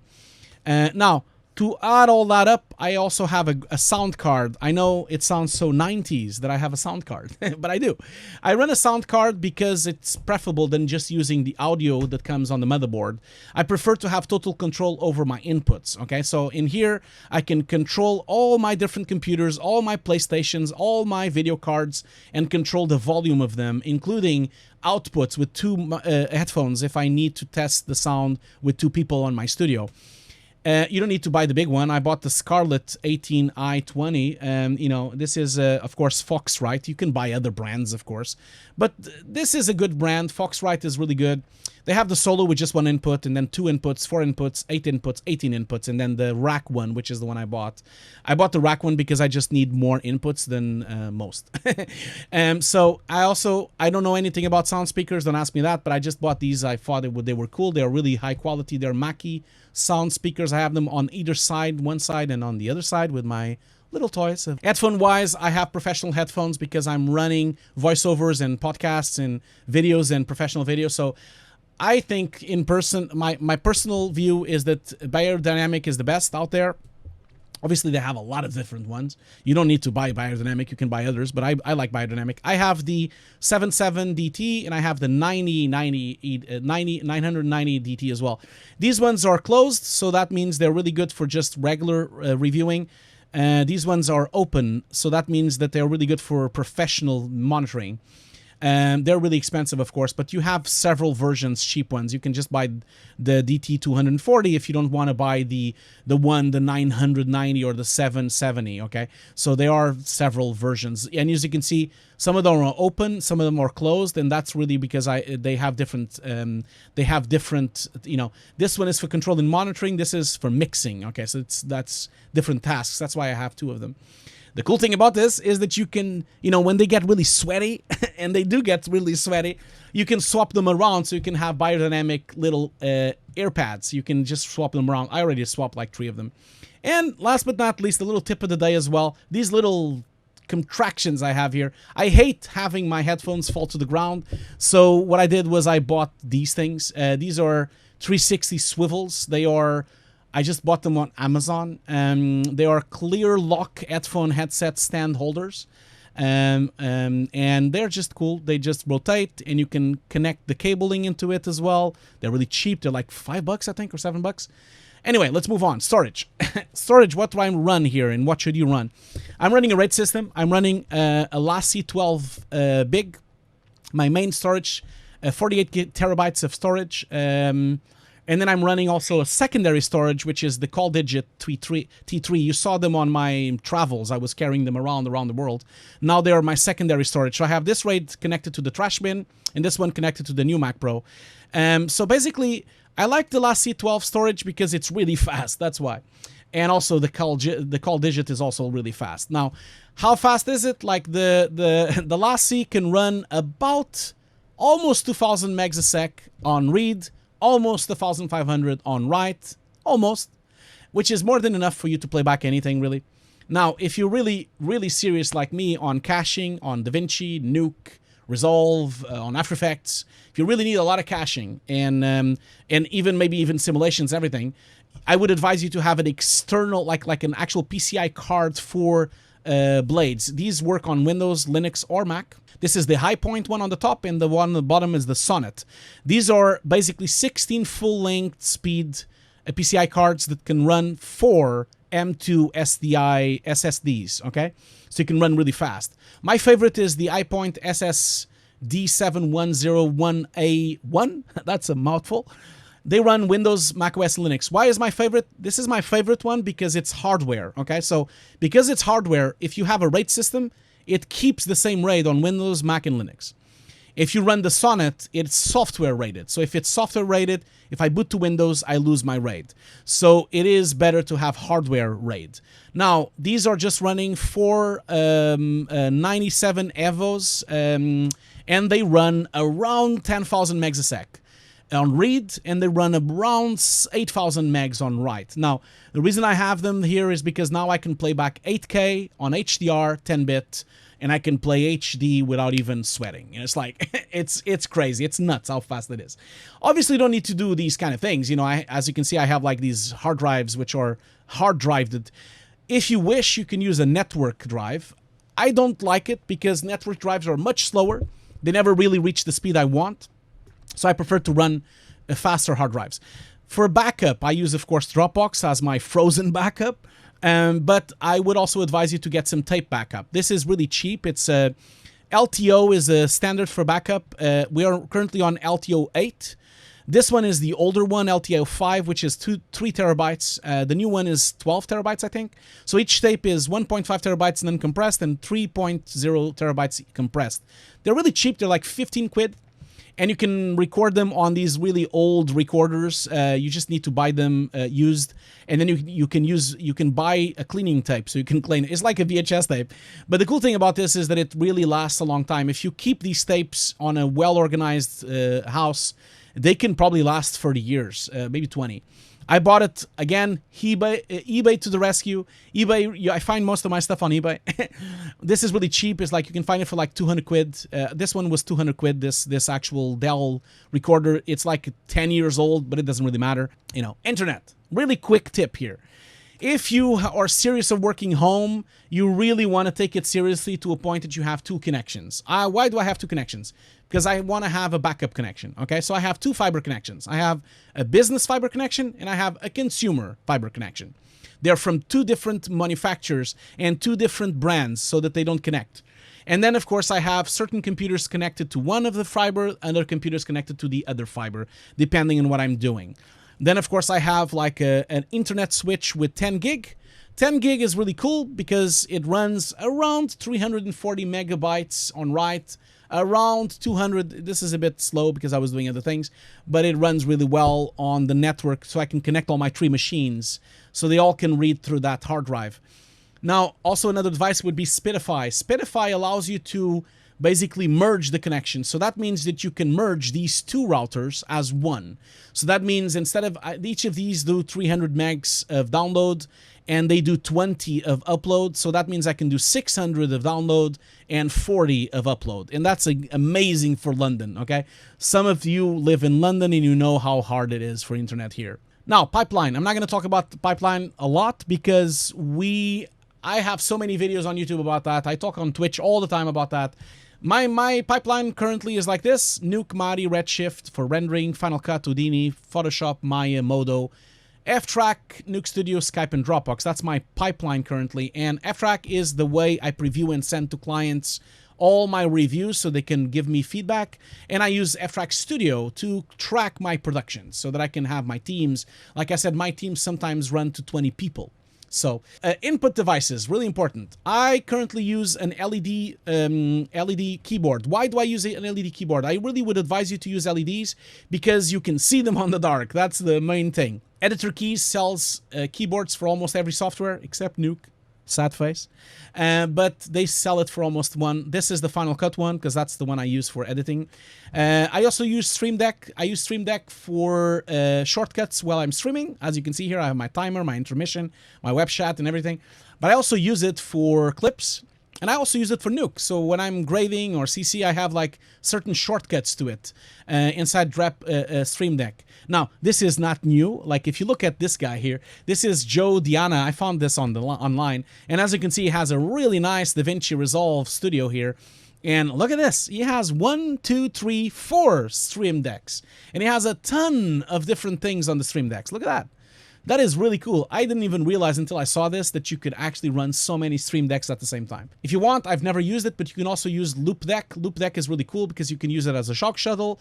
Now, to add all that up, I also have a sound card. I know it sounds so 90s that I have a sound card, but I do. I run a sound card because it's preferable than just using the audio that comes on the motherboard. I prefer to have total control over my inputs, okay? So in here, I can control all my different computers, all my PlayStations, all my video cards, and control the volume of them, including outputs with two headphones if I need to test the sound with two people on my studio. You don't need to buy the big one. I bought the Scarlett 18i20. This is, of course, Foxrite. You can buy other brands, of course. But this is a good brand. Foxrite is really good. They have the Solo with just one input, and then 2 inputs, 4 inputs, 8 inputs, 18 inputs, and then the rack one, which is the one I bought. I bought the rack one because I just need more inputs than most. So I don't know anything about sound speakers. Don't ask me that, but I just bought these. I thought they were cool. They're really high quality. They're Mackie sound speakers. I have them on either side, one side and on the other side with my little toys. Headphone wise, I have professional headphones because I'm running voiceovers and podcasts and videos and professional videos. So I think in person, my personal view is that Beyerdynamic is the best out there. Obviously, they have a lot of different ones. You don't need to buy Beyerdynamic. You can buy others, but I like Beyerdynamic. I have the 77 DT, and I have the 990 DT as well. These ones are closed, so that means they're really good for just regular reviewing. These ones are open, so that means that they're really good for professional monitoring. They're really expensive, of course, but you have several versions, cheap ones. You can just buy the DT240 if you don't want to buy the 990 or the 770, okay? So there are several versions. And as you can see, some of them are open, some of them are closed, and that's really because they have different, this one is for control and monitoring, this is for mixing, okay? So that's different tasks. That's why I have 2 of them. The cool thing about this is that you can, when they get really sweaty, and they do get really sweaty, you can swap them around so you can have Beyerdynamic little ear pads. You can just swap them around. I already swapped like 3 of them. And last but not least, a little tip of the day as well. These little contractions I have here. I hate having my headphones fall to the ground. So what I did was I bought these things. These are 360 swivels. I just bought them on Amazon. They are clear lock headset stand holders. And they're just cool. They just rotate and you can connect the cabling into it as well. They're really cheap. They're like $5, I think, or $7. Anyway, let's move on. Storage. Storage, what do I run here and what should you run? I'm running a RAID system. I'm running a LASSI 12 big. My main storage, 48 terabytes of storage. And then I'm running also a secondary storage, which is the CallDigit T3. You saw them on my travels. I was carrying them around the world. Now they are my secondary storage. So I have this RAID connected to the trash bin, and this one connected to the new Mac Pro. So basically, I like the LASSI 12 storage because it's really fast. That's why. And also the CallDigit is also really fast. Now, how fast is it? Like the LASSI can run about almost 2,000 megs a sec on read, almost 1,500 on write, almost, which is more than enough for you to play back anything, really. Now, if you're really, really serious like me on caching, on DaVinci, Nuke, Resolve, on After Effects, if you really need a lot of caching and maybe even simulations, everything, I would advise you to have an external, like an actual PCI card for blades. These work on Windows, Linux, or Mac. This is the High Point one on the top, and the one on the bottom is the Sonnet. These are basically 16 full-length speed PCI cards that can run 4 M2 SDI SSDs, okay? So you can run really fast. My favorite is the iPoint SSD7101A1. That's a mouthful. They run Windows, macOS, Linux. Why is my favorite? This is my favorite one because it's hardware, okay? So because it's hardware, if you have a RAID system, it keeps the same RAID on Windows, Mac, and Linux. If you run the Sonnet, it's software rated. So if it's software rated, if I boot to Windows, I lose my RAID. So it is better to have hardware RAID. Now, these are just running 497 EVOs, and they run around 10,000 megs a sec on read, and they run around 8,000 megs on write. Now, the reason I have them here is because now I can play back 8K on HDR, 10-bit, and I can play HD without even sweating. And it's like, it's crazy. It's nuts how fast it is. Obviously, you don't need to do these kind of things. You know, as you can see, I have like these hard drives, which are hard drived. If you wish, you can use a network drive. I don't like it because network drives are much slower. They never really reach the speed I want. So I prefer to run faster hard drives. For backup, I use, of course, Dropbox as my frozen backup. But I would also advise you to get some tape backup. This is really cheap. It's LTO is a standard for backup. We are currently on LTO 8. This one is the older one, LTO 5, which is 3 terabytes. The new one is 12 terabytes, I think. So each tape is 1.5 terabytes uncompressed and 3.0 terabytes compressed. They're really cheap. They're like 15 quid. And you can record them on these really old recorders. You just need to buy them used, and then you can buy a cleaning tape, so you can clean it. It's like a VHS tape. But the cool thing about this is that it really lasts a long time. If you keep these tapes on a well-organized house, they can probably last 30 years, maybe 20. I bought it, again, eBay to the rescue. eBay, I find most of my stuff on eBay. This is really cheap. It's like you can find it for like 200 quid. This one was 200 quid, this actual Dell recorder. It's like 10 years old, but it doesn't really matter. You know, internet. Really quick tip here. If you are serious of working home, you really want to take it seriously to a point that you have 2 connections. Why do I have 2 connections? Because I want to have a backup connection, okay? So I have 2 fiber connections. I have a business fiber connection and I have a consumer fiber connection. They're from 2 different manufacturers and 2 different brands so that they don't connect. And then, of course, I have certain computers connected to one of the fiber, other computers connected to the other fiber, depending on what I'm doing. Then, of course, I have like an internet switch with 10 gig. 10 gig is really cool because it runs around 340 megabytes on write, around 200. This is a bit slow because I was doing other things, but it runs really well on the network, so I can connect all my 3 machines so they all can read through that hard drive. Now, also another device would be Spitify. Spitify allows you to basically merge the connection. So that means that you can merge these 2 routers as one. So that means instead of each of these do 300 megs of download and they do 20 of upload. So that means I can do 600 of download and 40 of upload. And that's amazing for London, okay? Some of you live in London and you know how hard it is for internet here. Now, pipeline. I'm not going to talk about the pipeline a lot because I have so many videos on YouTube about that. I talk on Twitch all the time about that. My pipeline currently is like this: Nuke, Mari, Redshift for rendering, Final Cut, Houdini, Photoshop, Maya, Modo, Ftrack, Nuke Studio, Skype, and Dropbox. That's my pipeline currently. And Ftrack is the way I preview and send to clients all my reviews so they can give me feedback. And I use Ftrack Studio to track my productions so that I can have my teams. Like I said, my teams sometimes run to 20 people. So, input devices, really important. I currently use an LED keyboard. Why do I use an LED keyboard? I really would advise you to use LEDs because you can see them on the dark. That's the main thing. Editor Keys sells keyboards for almost every software except Nuke. sad face. But they sell it for almost one. This is the Final Cut one because that's the one I use for editing. I also use Stream Deck. I use Stream Deck for shortcuts while I'm streaming. As you can see here, I have my timer, my intermission, my web chat and everything. But I also use it for clips. And I also use it for Nuke. So when I'm grading or CC, I have like certain shortcuts to it inside Stream Deck. Now, this is not new. Like if you look at this guy here, this is Joe Diana. I found this on online. And as you can see, he has a really nice DaVinci Resolve studio here. And look at this. He has 1, 2, 3, 4 Stream Decks. And he has a ton of different things on the Stream Decks. Look at that. That is really cool. I didn't even realize until I saw this that you could actually run so many Stream Decks at the same time. If you want, I've never used it, but you can also use Loop Deck. Loop Deck is really cool because you can use it as a shock shuttle.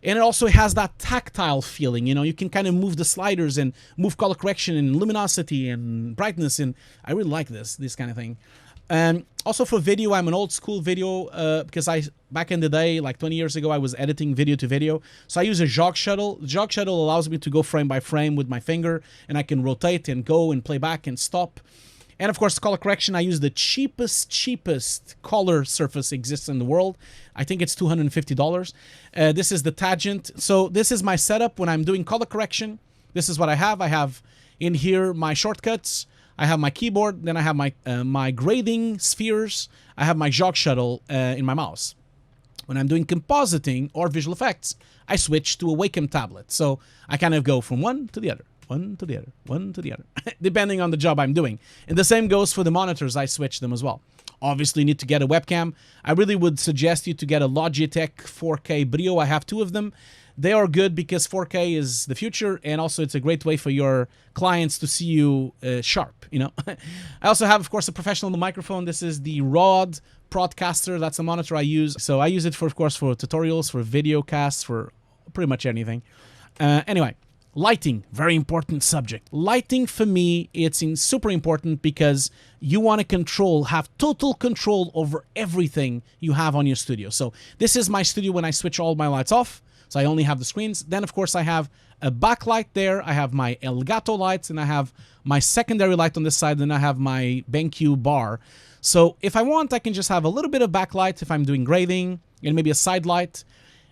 And it also has that tactile feeling, you know, you can kind of move the sliders and move color correction and luminosity and brightness. And I really like this kind of thing. Also for video, I'm an old school video because back in the day, like 20 years ago, I was editing video to video. So I use a jog shuttle. The jog shuttle allows me to go frame by frame with my finger, and I can rotate and go and play back and stop. And of course, color correction, I use the cheapest color surface exists in the world. I think it's $250. This is the Tangent. So this is my setup when I'm doing color correction. This is what I have. I have in here my shortcuts. I have my keyboard, then I have my grading spheres, I have my jog shuttle in my mouse. When I'm doing compositing or visual effects, I switch to a Wacom tablet. So I kind of go from one to the other, one to the other, one to the other, depending on the job I'm doing. And the same goes for the monitors, I switch them as well. Obviously, you need to get a webcam. I really would suggest you to get a Logitech 4K Brio. I have 2 of them. They are good because 4K is the future, and also it's a great way for your clients to see you sharp, you know. I also have, of course, a professional microphone. This is the Rode Broadcaster. That's a monitor I use. So I use it, of course, for tutorials, for video casts, for pretty much anything. Anyway, lighting, very important subject. Lighting, for me, it's super important because you want to have total control over everything you have on your studio. So this is my studio when I switch all my lights off. So I only have the screens. Then, of course, I have a backlight there. I have my Elgato lights, and I have my secondary light on this side, and I have my BenQ bar. So if I want, I can just have a little bit of backlight if I'm doing grading, and maybe a side light.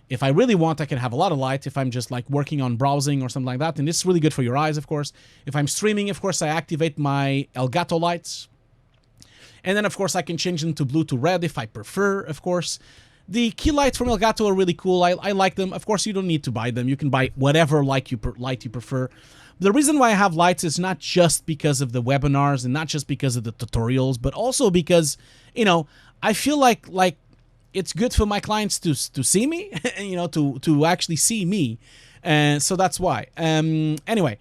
If I really want, I can have a lot of light if I'm just like working on browsing or something like that. And this is really good for your eyes, of course. If I'm streaming, of course, I activate my Elgato lights. And then, of course, I can change them to blue to red if I prefer, of course. The key lights from Elgato are really cool. I like them. Of course, you don't need to buy them. You can buy whatever light you prefer. The reason why I have lights is not just because of the webinars and not just because of the tutorials, but also because, you know, I feel like it's good for my clients to see me, you know, to actually see me. And so that's why. Anyway.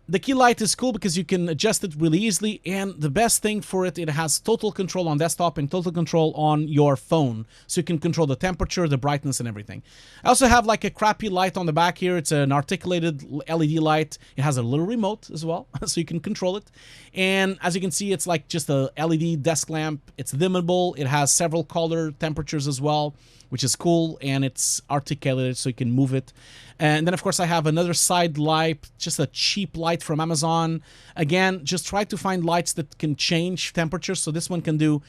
The key light is cool because you can adjust it really easily, and the best thing for it, it has total control on desktop and total control on your phone. So you can control the temperature, the brightness, and everything. I also have like a crappy light on the back here. It's an articulated LED light. It has a little remote as well, so you can control it. And as you can see, it's like just a LED desk lamp. It's dimmable. It has several color temperatures as well, which is cool, and it's articulated so you can move it. And then, of course, I have another side light, just a cheap light from Amazon. Again, just try to find lights that can change temperature. So this one can do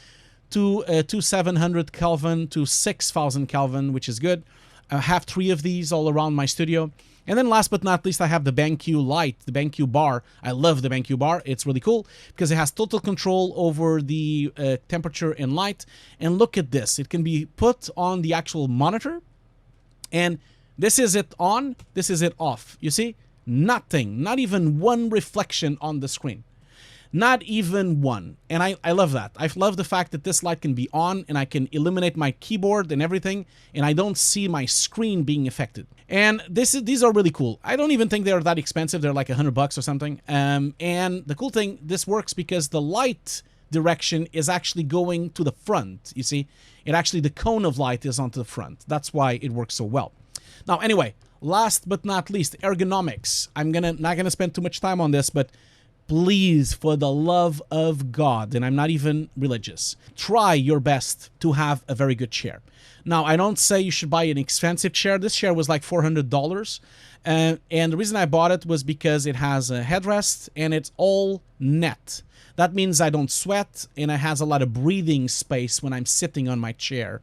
2700 Kelvin to 6000 Kelvin, which is good. I have 3 of these all around my studio. And then last but not least, I have the BenQ light, the BenQ bar. I love the BenQ bar. It's really cool because it has total control over the temperature and light. And look at this. It can be put on the actual monitor. And this is it on, this is it off. You see? Nothing. Not even one reflection on the screen. Not even one. And I love that. I love the fact that this light can be on and I can illuminate my keyboard and everything, and I don't see my screen being affected. And these are really cool. I don't even think they're that expensive. They're like $100 or something. And the cool thing, this works because the light direction is actually going to the front. You see? It actually, the cone of light is onto the front. That's why it works so well. Now, anyway, last but not least, ergonomics. I'm not gonna spend too much time on this, but please, for the love of God, and I'm not even religious, try your best to have a very good chair. Now, I don't say you should buy an expensive chair. This chair was like $400. And the reason I bought it was because it has a headrest and it's all net. That means I don't sweat and it has a lot of breathing space when I'm sitting on my chair.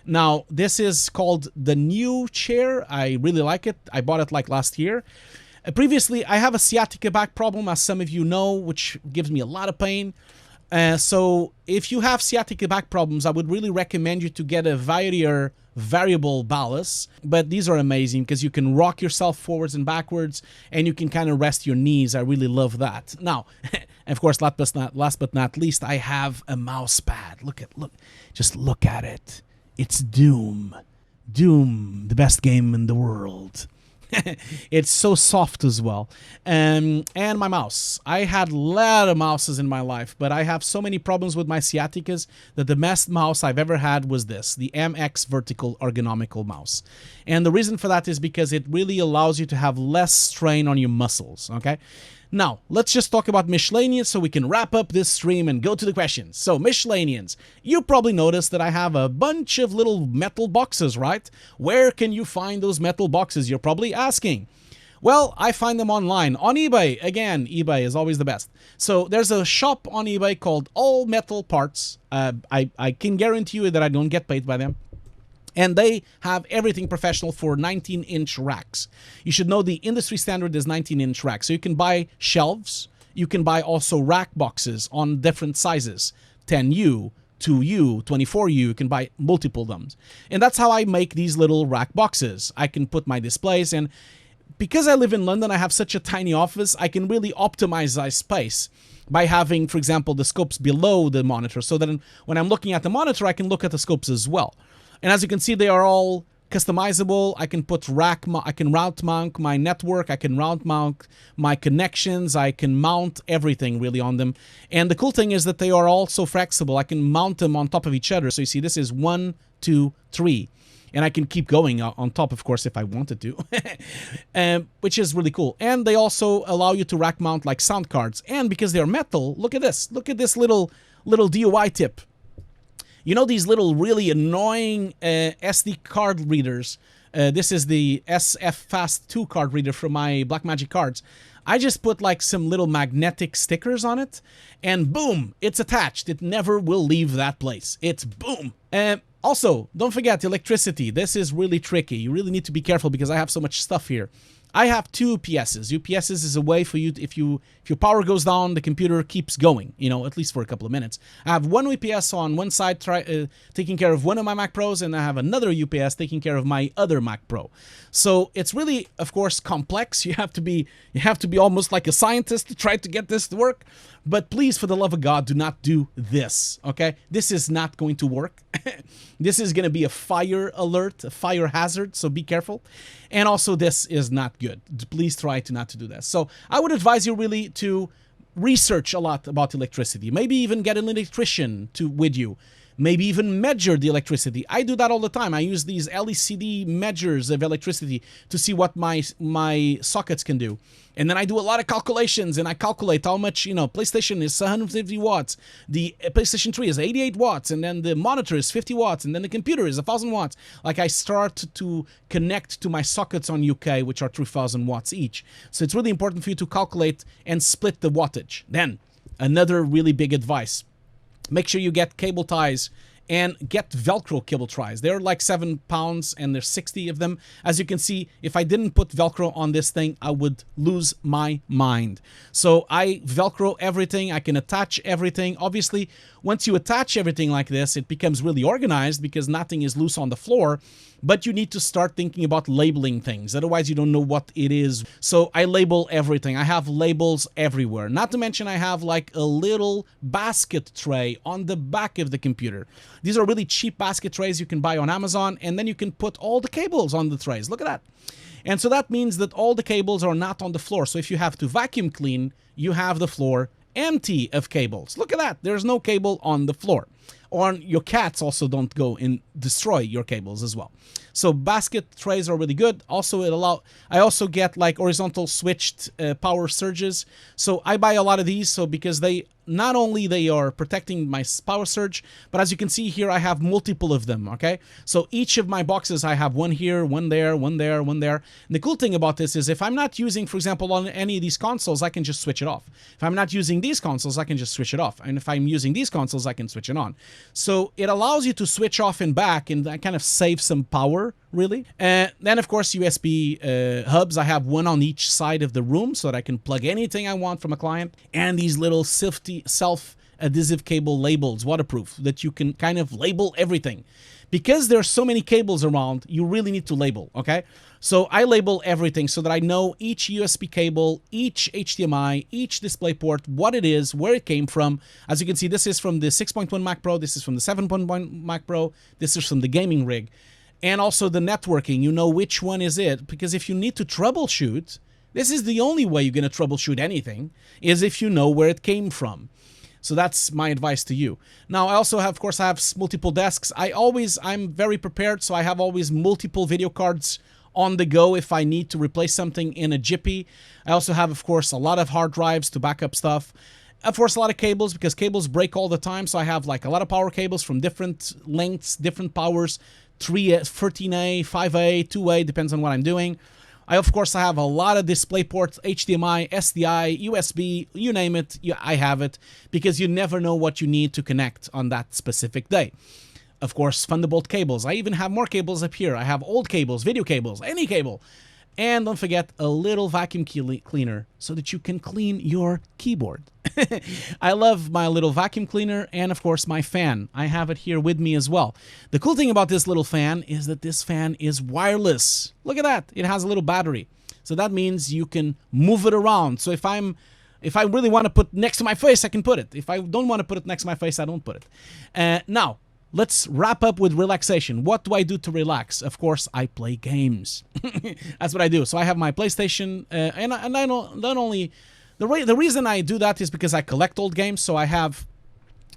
Now, this is called the new chair. I really like it. I bought it like last year. Previously, I have a sciatica back problem, as some of you know, which gives me a lot of pain. So if you have sciatica back problems, I would really recommend you to get a variable ballast. But these are amazing because you can rock yourself forwards and backwards and you can kind of rest your knees. I really love that. Now, of course, last but not least, I have a mouse pad. Just look at it. It's Doom. Doom, the best game in the world. It's so soft as well. And my mouse. I had a lot of mouses in my life, but I have so many problems with my sciaticas that the best mouse I've ever had was this, the MX Vertical Ergonomical Mouse. And the reason for that is because it really allows you to have less strain on your muscles, okay? Now, let's just talk about Miscellaneous so we can wrap up this stream and go to the questions. So, Miscellaneous, you probably noticed that I have a bunch of little metal boxes, right? Where can you find those metal boxes, you're probably asking? Well, I find them online, on eBay. Again, eBay is always the best. So, there's a shop on eBay called All Metal Parts. I can guarantee you that I don't get paid by them. And they have everything professional for 19-inch racks. You should know the industry standard is 19-inch racks. So you can buy shelves. You can buy also rack boxes on different sizes. 10U, 2U, 24U. You can buy multiple of them. And that's how I make these little rack boxes. I can put my displays in. Because I live in London, I have such a tiny office, I can really optimize my space by having, for example, the scopes below the monitor. So that when I'm looking at the monitor, I can look at the scopes as well. And as you can see, they are all customizable. I can put I can route mount my network. I can route mount my connections. I can mount everything really on them. And the cool thing is that they are all so flexible. I can mount them on top of each other. So you see, this is 1, 2, 3. And I can keep going on top, of course, if I wanted to, which is really cool. And they also allow you to rack mount like sound cards. And because they're metal, look at this. Look at this little DIY tip. You know these little really annoying SD card readers? This is the SF Fast 2 card reader from my Blackmagic cards. I just put like some little magnetic stickers on it, and boom, it's attached. It never will leave that place. It's boom. Also, don't forget electricity. This is really tricky. You really need to be careful because I have so much stuff here. I have 2 UPSs. UPSs is a way for you to, if your power goes down, the computer keeps going, you know, at least for a couple of minutes. I have one UPS on one side taking care of one of my Mac Pros, and I have another UPS taking care of my other Mac Pro. So it's really, of course, complex. You have to be almost like a scientist to try to get this to work. But please, for the love of God, do not do this, okay? This is not going to work. This is going to be a fire alert, a fire hazard, so be careful. And also, this is not good. Please try to not to do this. So I would advise you really to research a lot about electricity. Maybe even get an electrician with you. Maybe even measure the electricity. I do that all the time. I use these LCD measures of electricity to see what my sockets can do. And then I do a lot of calculations, and I calculate how much, you know, PlayStation is 150 watts, the PlayStation 3 is 88 watts, and then the monitor is 50 watts, and then the computer is 1,000 watts. Like I start to connect to my sockets on UK, which are 3,000 watts each. So it's really important for you to calculate and split the wattage. Then, another really big advice. Make sure you get cable ties and get Velcro cable ties. They're like £7 and there's 60 of them. As you can see, if I didn't put Velcro on this thing, I would lose my mind. So I Velcro everything. I can attach everything. Obviously, once you attach everything like this, it becomes really organized because nothing is loose on the floor. But you need to start thinking about labeling things. Otherwise, you don't know what it is. So I label everything. I have labels everywhere. Not to mention I have like a little basket tray on the back of the computer. These are really cheap basket trays you can buy on Amazon. And then you can put all the cables on the trays. Look at that. And so that means that all the cables are not on the floor. So if you have to vacuum clean, you have the floor empty of cables. Look at that. There's no cable on the floor. Or your cats also don't go and destroy your cables as well. So basket trays are really good. Also, I also get like horizontal switched power surges. So I buy a lot of these, so because they not only they are protecting my power surge, but as you can see here, I have multiple of them, okay? So each of my boxes, I have one here, one there, one there, one there. And the cool thing about this is if I'm not using, for example, on any of these consoles, I can just switch it off. If I'm not using these consoles, I can just switch it off. And if I'm using these consoles, I can switch it on. So it allows you to switch off and back, and that kind of saves some power, really. Then, of course, USB hubs. I have one on each side of the room so that I can plug anything I want from a client. And these little self-adhesive cable labels, waterproof, that you can kind of label everything. Because there's so many cables around, you really need to label, okay? So I label everything so that I know each USB cable, each HDMI, each DisplayPort, what it is, where it came from. As you can see, this is from the 6.1 Mac Pro, this is from the 7.1 Mac Pro, this is from the gaming rig. And also the networking, you know which one is it, because if you need to troubleshoot, this is the only way you're going to troubleshoot anything, is if you know where it came from. So that's my advice to you. Now, I also have, of course, I have multiple desks. I'm very prepared, so I have always multiple video cards on the go if I need to replace something in a jiffy. I also have, of course, a lot of hard drives to back up stuff. Of course, a lot of cables, because cables break all the time, so I have like a lot of power cables from different lengths, different powers, 13A, 5A, 2A, depends on what I'm doing. Of course, I have a lot of display ports, HDMI, SDI, USB, you name it, I have it, because you never know what you need to connect on that specific day. Of course, Thunderbolt cables. I even have more cables up here. I have old cables, video cables, any cable. And don't forget a little vacuum cleaner so that you can clean your keyboard. I love my little vacuum cleaner and, of course, my fan. I have it here with me as well. The cool thing about this little fan is that this fan is wireless. Look at that. It has a little battery. So that means you can move it around. So if I really want to put next to my face, I can put it. If I don't want to put it next to my face, I don't put it. Now, let's wrap up with relaxation. What do I do to relax? Of course, I play games. That's what I do. So I have my PlayStation, and I not only the reason I do that is because I collect old games. So I have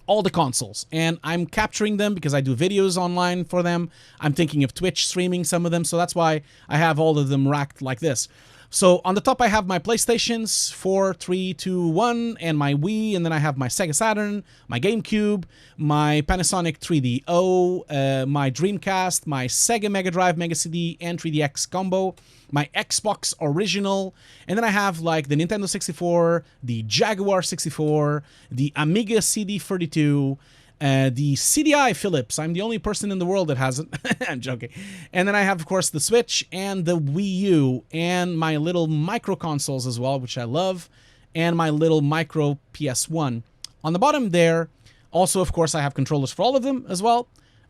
all the consoles, and I'm capturing them because I do videos online for them. I'm thinking of Twitch streaming some of them, so that's why I have all of them racked like this. So on the top, I have my PlayStations 4, 3, 2, 1, and my Wii, and then I have my Sega Saturn, my GameCube, my Panasonic 3DO, my Dreamcast, my Sega Mega Drive, Mega CD, and 3DX combo, my Xbox original, and then I have like the Nintendo 64, the Jaguar 64, the Amiga CD32, the CDI Philips. I'm the only person in the world that has it. I'm joking. And then I have, of course, the Switch and the Wii U and my little micro consoles as well, which I love, and my little micro PS1. On the bottom there, also, of course, I have controllers for all of them as well.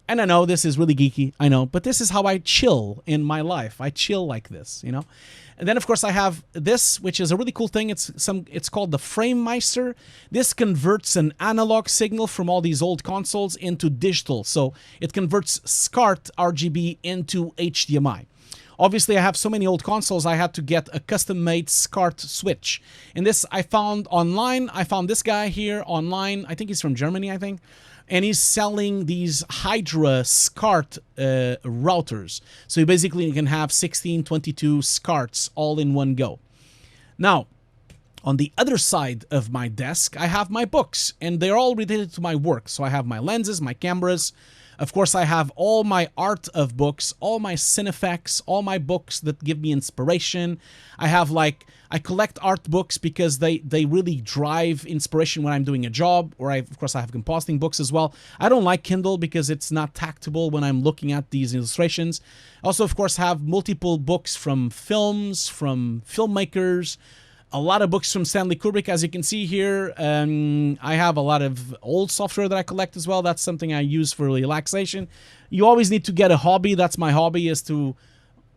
And I know this is really geeky, I know, but this is how I chill in my life. I chill like this, you know? And then, of course, I have this, which is a really cool thing. It's called the FrameMeister. This converts an analog signal from all these old consoles into digital. So it converts SCART RGB into HDMI. Obviously, I have so many old consoles, I had to get a custom-made SCART switch. And this I found online. I found this guy here online. I think he's from Germany, I think. And he's selling these Hydra SCART routers. So you basically can have 16, 22 SCARTs all in one go. Now, on the other side of my desk, I have my books, and they're all related to my work. So I have my lenses, my cameras. Of course, I have all my art of books, all my Cinefex, all my books that give me inspiration. I collect art books because they really drive inspiration when I'm doing a job, or of course I have compositing books as well. I don't like Kindle because it's not tactable when I'm looking at these illustrations. Also, of course, have multiple books from films, from filmmakers, a lot of books from Stanley Kubrick, as you can see here. I have a lot of old software that I collect as well. That's something I use for relaxation. You always need to get a hobby. That's my hobby, is to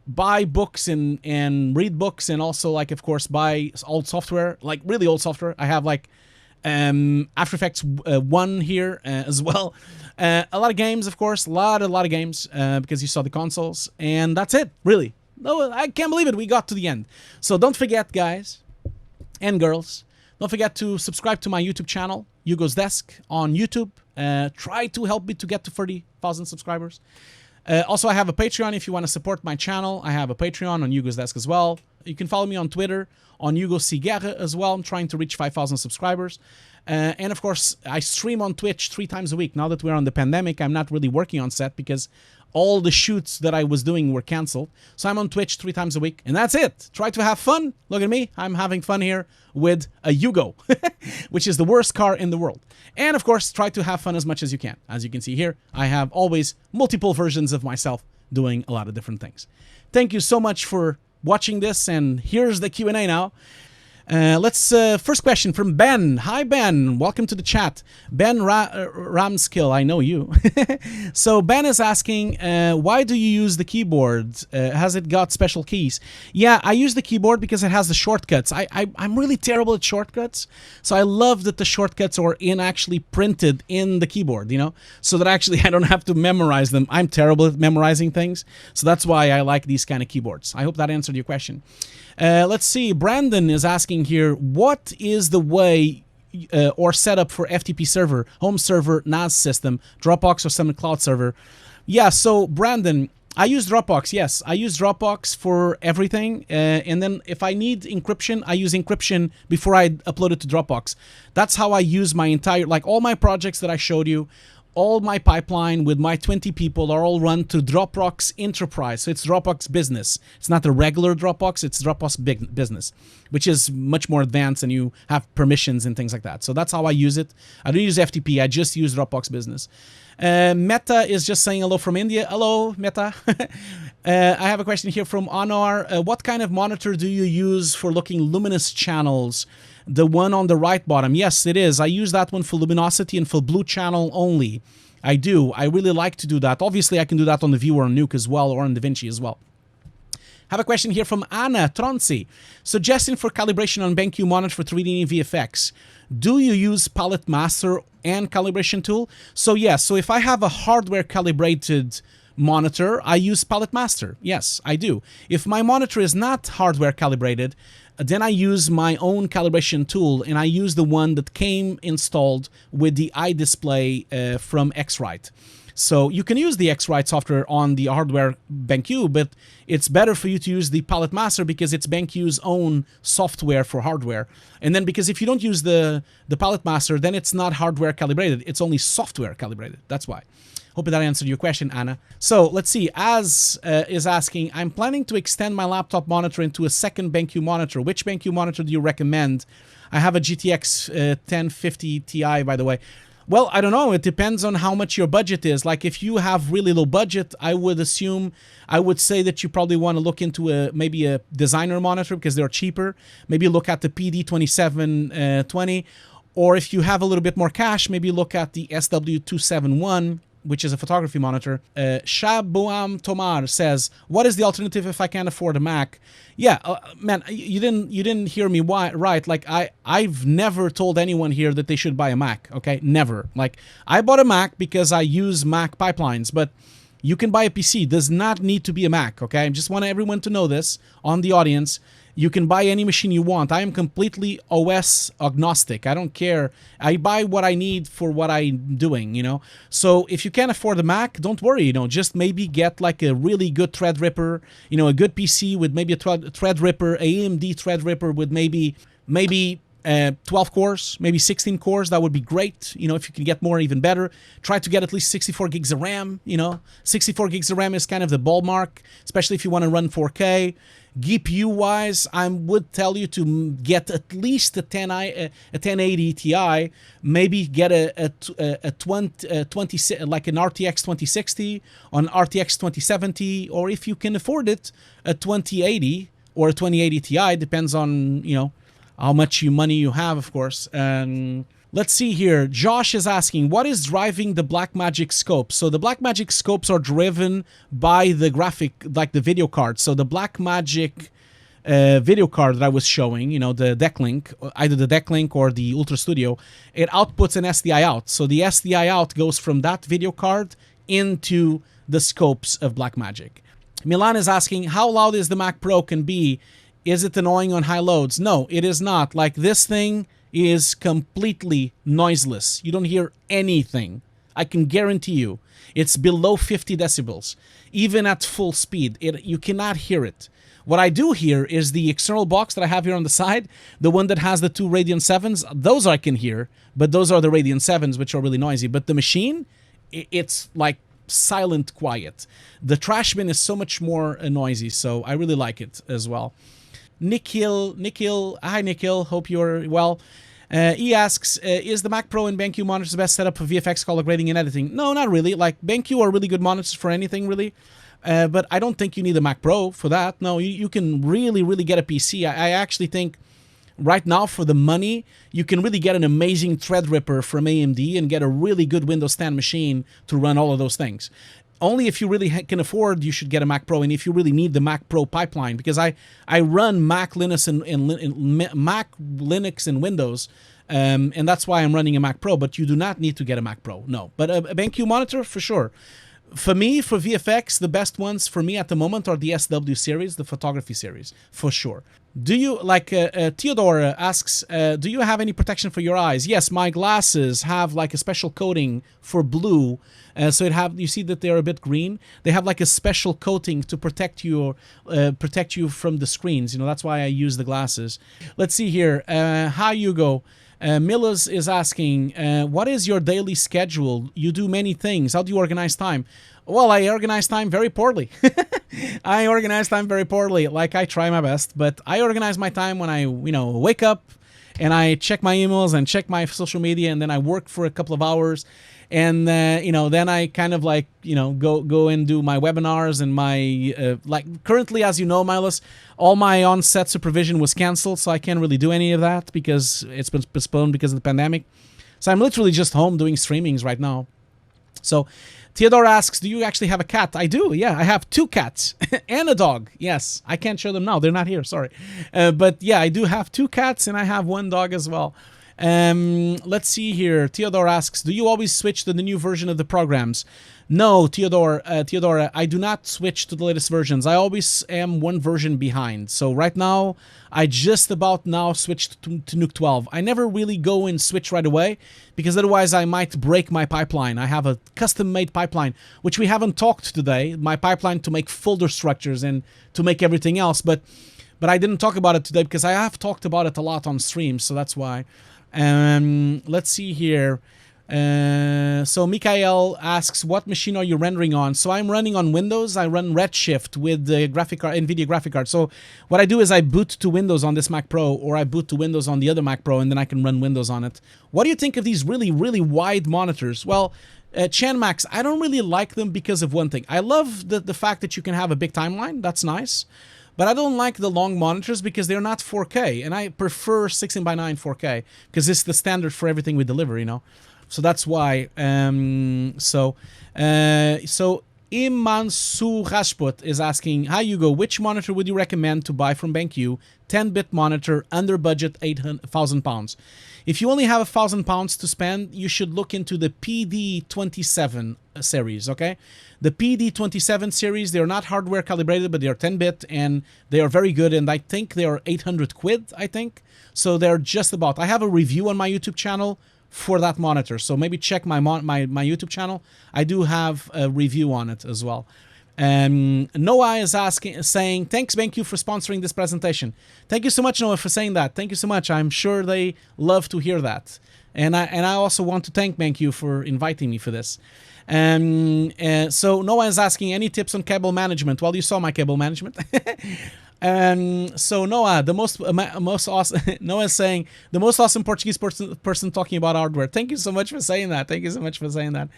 buy books and read books, and also, like, of course, buy old software, like really old software. I have like After Effects 1 here as well. A lot of games, of course, a lot of games because you saw the consoles, and that's it, really. No, I can't believe it. We got to the end. So don't forget, guys and girls, Don't forget to subscribe to my YouTube channel, Hugo's Desk, on YouTube. Try to help me to get to 30,000 subscribers. Also, I have a Patreon if you want to support my channel. I have a Patreon on Hugo's Desk as well. You can follow me on Twitter, on Hugo Guerra as well. I'm trying to reach 5,000 subscribers. And of course, I stream on Twitch 3 times a week. Now that we're on the pandemic, I'm not really working on set because all the shoots that I was doing were canceled. So I'm on Twitch 3 times a week. And that's it. Try to have fun. Look at me. I'm having fun here with a Hugo, which is the worst car in the world. And of course, try to have fun as much as you can. As you can see here, I have always multiple versions of myself doing a lot of different things. Thank you so much for watching this. And here's the Q&A now. First question from Ben. Hi, Ben. Welcome to the chat. Ben Ramskill, I know you. So Ben is asking, why do you use the keyboard? Has it got special keys? Yeah, I use the keyboard because it has the shortcuts. I'm really terrible at shortcuts. So I love that the shortcuts are actually printed in the keyboard, you know, so that actually I don't have to memorize them. I'm terrible at memorizing things. So that's why I like these kind of keyboards. I hope that answered your question. Let's see. Brandon is asking here, what is the way or setup for FTP server, home server, NAS system, Dropbox or some cloud server? Yeah, so Brandon, I use Dropbox. Yes, I use Dropbox for everything. And then if I need encryption, I use encryption before I upload it to Dropbox. That's how I use my entire, like all my projects that I showed you. All my pipeline with my 20 people are all run to Dropbox Enterprise. So it's Dropbox Business. It's not the regular Dropbox, it's Dropbox Business, which is much more advanced and you have permissions and things like that. So that's how I use it. I don't use FTP, I just use Dropbox Business. Meta is just saying hello from India. Hello, Meta. I have a question here from Anar. What kind of monitor do you use for looking luminous channels? The one on the right bottom. Yes, it is. I use that one for luminosity and for blue channel only. I do. I really like to do that. Obviously, I can do that on the Viewer on Nuke as well or on DaVinci as well. Have a question here from Anna Tronci. Suggestion for calibration on BenQ monitor for 3D and VFX. Do you use Palette Master and calibration tool? So yes, so if I have a hardware calibrated monitor, I use Palette Master. Yes, I do. If my monitor is not hardware calibrated, then I use my own calibration tool, and I use the one that came installed with the iDisplay from X-Rite. So you can use the X-Rite software on the hardware BenQ, but it's better for you to use the Palette Master because it's BenQ's own software for hardware. And then because if you don't use the Palette Master, then it's not hardware calibrated. It's only software calibrated. That's why. Hope that answered your question, Anna. So let's see. Az is asking, I'm planning to extend my laptop monitor into a second BenQ monitor. Which BenQ monitor do you recommend? I have a GTX 1050 Ti, by the way. Well, I don't know. It depends on how much your budget is. Like if you have really low budget, I would say that you probably want to look into maybe a designer monitor because they're cheaper. Maybe look at the PD2720. Or if you have a little bit more cash, maybe look at the SW271, which is a photography monitor. Shabuam Tomar says, what is the alternative if I can't afford a Mac? Yeah, man, you didn't hear me right. Like I've never told anyone here that they should buy a Mac, okay? Never. Like I bought a Mac because I use Mac pipelines, but you can buy a PC. It does not need to be a Mac, okay? I just want everyone to know this on the audience. You can buy any machine you want. I am completely OS agnostic. I don't care. I buy what I need for what I'm doing, you know? So if you can't afford a Mac, don't worry, you know, just maybe get like a really good Threadripper, you know, a good PC with maybe a Threadripper, AMD Threadripper with maybe 12 cores, maybe 16 cores. That would be great. You know, if you can get more, even better. Try to get at least 64 gigs of RAM, you know. 64 gigs of RAM is kind of the ballpark, especially if you want to run 4K. GPU-wise, I would tell you to get at least a 1080 Ti, maybe get a 20 like an RTX 2060 on RTX 2070, or if you can afford it, a 2080 or a 2080 Ti. Depends on, you know, how much money you have, of course. Let's see here. Josh is asking, what is driving the Blackmagic scopes? So the Blackmagic scopes are driven by the graphic, like the video card. So the Blackmagic video card that I was showing, you know, the Decklink, either the Decklink or the Ultra Studio, it outputs an SDI out. So the SDI out goes from that video card into the scopes of Blackmagic. Milan is asking, how loud is the Mac Pro can be? Is it annoying on high loads? No, it is not. Like this thing is completely noiseless. You don't hear anything. I can guarantee you. It's below 50 decibels. Even at full speed, you cannot hear it. What I do hear is the external box that I have here on the side, the one that has the 2 Radeon 7s. Those I can hear, but those are the Radeon 7s, which are really noisy. But the machine, it's like silent quiet. The trash bin is so much more noisy, so I really like it as well. Nikhil, hi Nikhil, hope you're well. He asks, is the Mac Pro and BenQ monitors the best setup for VFX color grading and editing? No, not really. Like, BenQ are really good monitors for anything, really. But I don't think you need a Mac Pro for that. No, you can really, really get a PC. I actually think right now, for the money, you can really get an amazing Threadripper from AMD and get a really good Windows 10 machine to run all of those things. Only if you really can afford, you should get a Mac Pro, and if you really need the Mac Pro pipeline, because I run Mac Linux and Windows, and that's why I'm running a Mac Pro. But you do not need to get a Mac Pro, no. But a BenQ monitor for sure. For me, for VFX, the best ones for me at the moment are the SW series, the photography series, for sure. Do you, like Theodore asks, do you have any protection for your eyes? Yes, my glasses have like a special coating for blue. So you see that they're a bit green. They have like a special coating to protect you from the screens. You know, that's why I use the glasses. Let's see here. Hi, Hugo. Millis is asking, what is your daily schedule? You do many things. How do you organize time? Well, I organize time very poorly. I organize time very poorly. Like, I try my best, but I organize my time when I, wake up and I check my emails and check my social media, and then I work for a couple of hours. And, then I kind of like, go and do my webinars and my, currently, as you know, Milos, all my on-set supervision was canceled, so I can't really do any of that because it's been postponed because of the pandemic. So I'm literally just home doing streamings right now. So Theodore asks, do you actually have a cat? I do, yeah. I have 2 cats and a dog. Yes, I can't show them now. They're not here, sorry. But yeah, I do have 2 cats and I have 1 dog as well. Let's see here. Theodore asks, do you always switch to the new version of the programs? No, Theodore, I do not switch to the latest versions. I always am 1 version behind. So right now, I just about now switched to Nuke 12. I never really go and switch right away because otherwise I might break my pipeline. I have a custom-made pipeline, which we haven't talked today. My pipeline to make folder structures and to make everything else. But I didn't talk about it today because I have talked about it a lot on stream, so that's why. Let's see here. So Mikael asks, what machine are you rendering on? So I'm running on Windows. I run Redshift with the NVIDIA graphic card. So what I do is I boot to Windows on this Mac Pro, or I boot to Windows on the other Mac Pro, and then I can run Windows on it. What do you think of these really, really wide monitors? Well, ChanMax, I don't really like them because of one thing. I love the fact that you can have a big timeline. That's nice. But I don't like the long monitors because they're not 4K, and I prefer 16:9 4K because it's the standard for everything we deliver, So that's why. So Imansu Rashput is asking, hi Hugo, which monitor would you recommend to buy from BenQ? 10-bit monitor, under budget, £1,000. If you only have £1,000 to spend, you should look into the PD27 series, okay? The PD27 series, they're not hardware calibrated, but they are 10-bit, and they are very good, and I think they are 800 quid, I think. So they're just about. I have a review on my YouTube channel for that monitor, so maybe check my YouTube channel. I do have a review on it as well. Noah is saying, thanks BenQ for sponsoring this presentation. Thank you so much, Noah, for saying that. Thank you so much. I'm sure they love to hear that. And I also want to thank BenQ for inviting me for this. So Noah is asking, any tips on cable management? Well, you saw my cable management. So Noah, the most awesome. Noah is saying, the most awesome Portuguese person talking about hardware. Thank you so much for saying that. Thank you so much for saying that.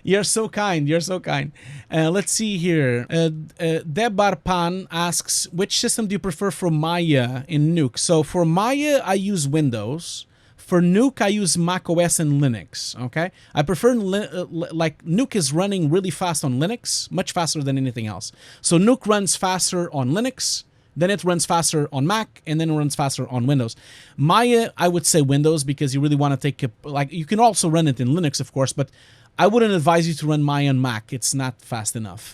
You're so kind. You're so kind. Let's see here. Debar Pan asks, which system do you prefer for Maya in Nuke? So for Maya, I use Windows. For Nuke, I use Mac OS and Linux, okay? I prefer, like, Nuke is running really fast on Linux, much faster than anything else. So Nuke runs faster on Linux, then it runs faster on Mac, and then it runs faster on Windows. Maya, I would say Windows, because you really want to take, you can also run it in Linux, of course, but I wouldn't advise you to run Maya on Mac. It's not fast enough.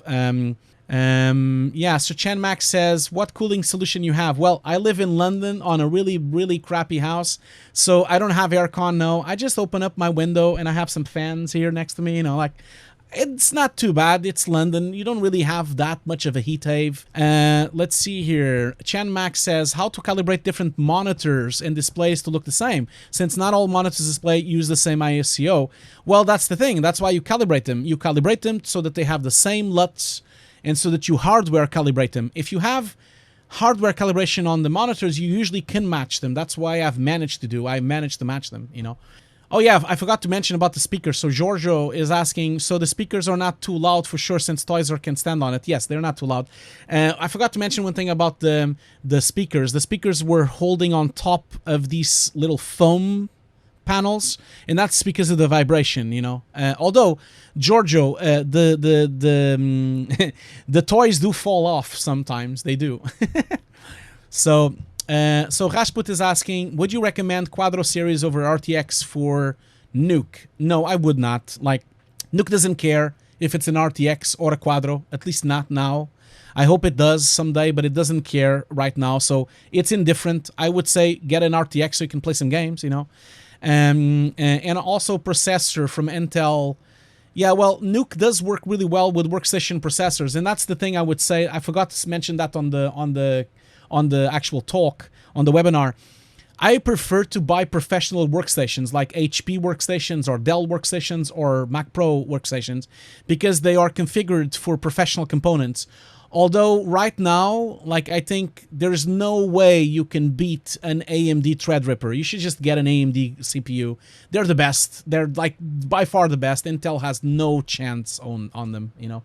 Yeah, so Chen Max says, what cooling solution you have? Well, I live in London on a really, really crappy house, so I don't have aircon, no. I just open up my window and I have some fans here next to me, you know, like, it's not too bad. It's London. You don't really have that much of a heat wave. Let's see here. Chan Max says, how to calibrate different monitors and displays to look the same, since not all monitors display use the same ISO. Well, that's the thing. That's why you calibrate them. You calibrate them so that they have the same LUTs and so that you hardware calibrate them. If you have hardware calibration on the monitors, you usually can match them. That's why I've managed to do. I managed to match them, you know. Oh yeah, I forgot to mention about the speakers. So Giorgio is asking, so the speakers are not too loud for sure since Toyser can stand on it. Yes, they're not too loud. I forgot to mention one thing about the speakers. The speakers were holding on top of these little foam panels, and that's because of the vibration, you know. Although, Giorgio, the toys do fall off sometimes. They do. So Rashput is asking, would you recommend Quadro series over RTX for Nuke? No, I would not. Like, Nuke doesn't care if it's an RTX or a Quadro, at least not now. I hope it does someday, but it doesn't care right now, so it's indifferent. I would say get an RTX so you can play some games, you know. And also processor from Intel. Yeah, well, Nuke does work really well with workstation processors, and that's the thing I would say. I forgot to mention that on the actual talk, on the webinar. I prefer to buy professional workstations like HP workstations or Dell workstations or Mac Pro workstations because they are configured for professional components. Although right now, like, I think there's no way you can beat an AMD Threadripper. You should just get an AMD CPU. They're the best. They're like by far the best. Intel has no chance on them, you know.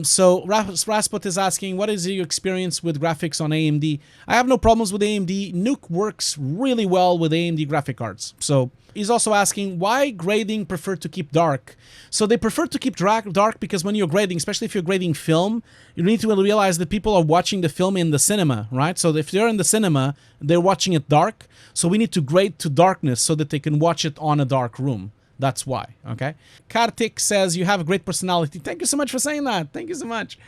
So Rasput is asking, what is your experience with graphics on AMD? I have no problems with AMD. Nuke works really well with AMD graphic cards. So he's also asking, why grading prefer to keep dark? So they prefer to keep dark because when you're grading, especially if you're grading film, you need to realize that people are watching the film in the cinema, right? So if they're in the cinema, they're watching it dark. So we need to grade to darkness so that they can watch it on a dark room. That's why, okay? Kartik says, you have a great personality. Thank you so much for saying that. Thank you so much.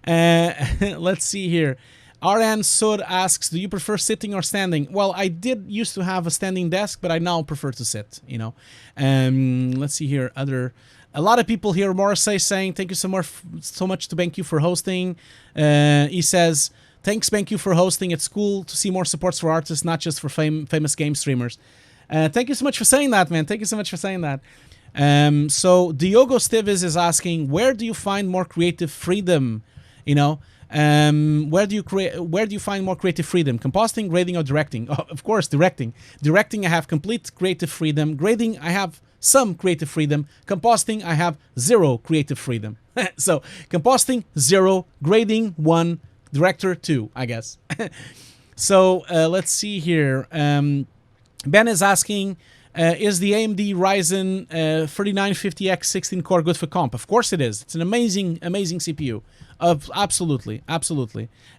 Let's see here. RN Sur asks, do you prefer sitting or standing? Well, I did used to have a standing desk, but I now prefer to sit, you know. Let's see here. A lot of people here, Morrissey saying, thank you so much to BenQ for hosting. He says, thanks BenQ for hosting. It's cool to see more supports for artists, not just for famous game streamers. Thank you so much for saying that, man. Thank you so much for saying that. So Diogo Stives is asking, where do you find more creative freedom? You know, where do you find more creative freedom? Compositing, grading, or directing? Oh, of course, directing. Directing, I have complete creative freedom. Grading, I have some creative freedom. Compositing, I have zero creative freedom. So compositing, 0. Grading, 1. Director, 2, I guess. So let's see here. Ben is asking, is the AMD Ryzen 3950X 16-core good for comp? Of course it is. It's an amazing CPU. Absolutely.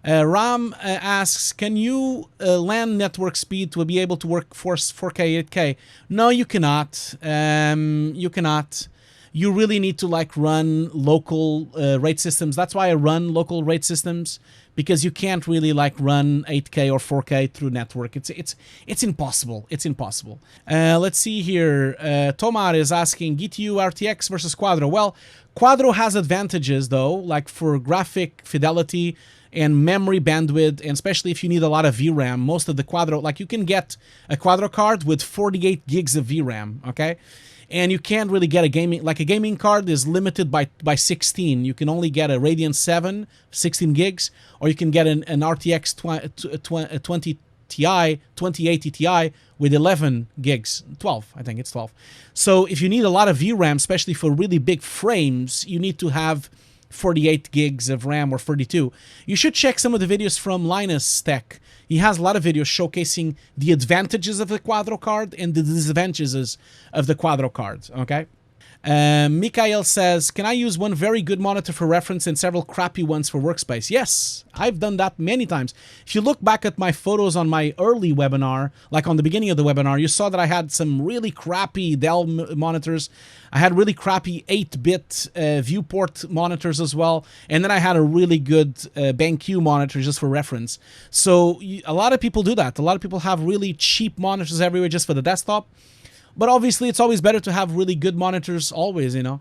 Ram asks, can you LAN network speed to be able to work 4K, 8K? No, you cannot. You cannot. You really need to like run local rate systems. That's why I run local rate systems, because you can't really like run 8K or 4K through network. It's impossible. It's impossible. Let's see here. Tomar is asking, GTU RTX versus Quadro. Well, Quadro has advantages though, like for graphic fidelity and memory bandwidth, and especially if you need a lot of VRAM. Most of the Quadro, like you can get a Quadro card with 48 gigs of VRAM, okay? And you can't really get a gaming card is limited by 16. You can only get a Radeon 7, 16 gigs, or you can get an RTX 20 Ti, 2080 Ti with 11 gigs, 12, I think it's 12. So if you need a lot of VRAM, especially for really big frames, you need to have 48 gigs of RAM or 32. You should check some of the videos from Linus Tech. He has a lot of videos showcasing the advantages of the Quadro card and the disadvantages of the Quadro card, okay? Mikhail says, can I use one very good monitor for reference and several crappy ones for workspace? Yes, I've done that many times. If you look back at my photos on my early webinar, like on the beginning of the webinar, you saw that I had some really crappy Dell monitors. I had really crappy 8-bit viewport monitors as well. And then I had a really good BenQ monitor just for reference. So a lot of people do that. A lot of people have really cheap monitors everywhere just for the desktop. But obviously, it's always better to have really good monitors always, you know.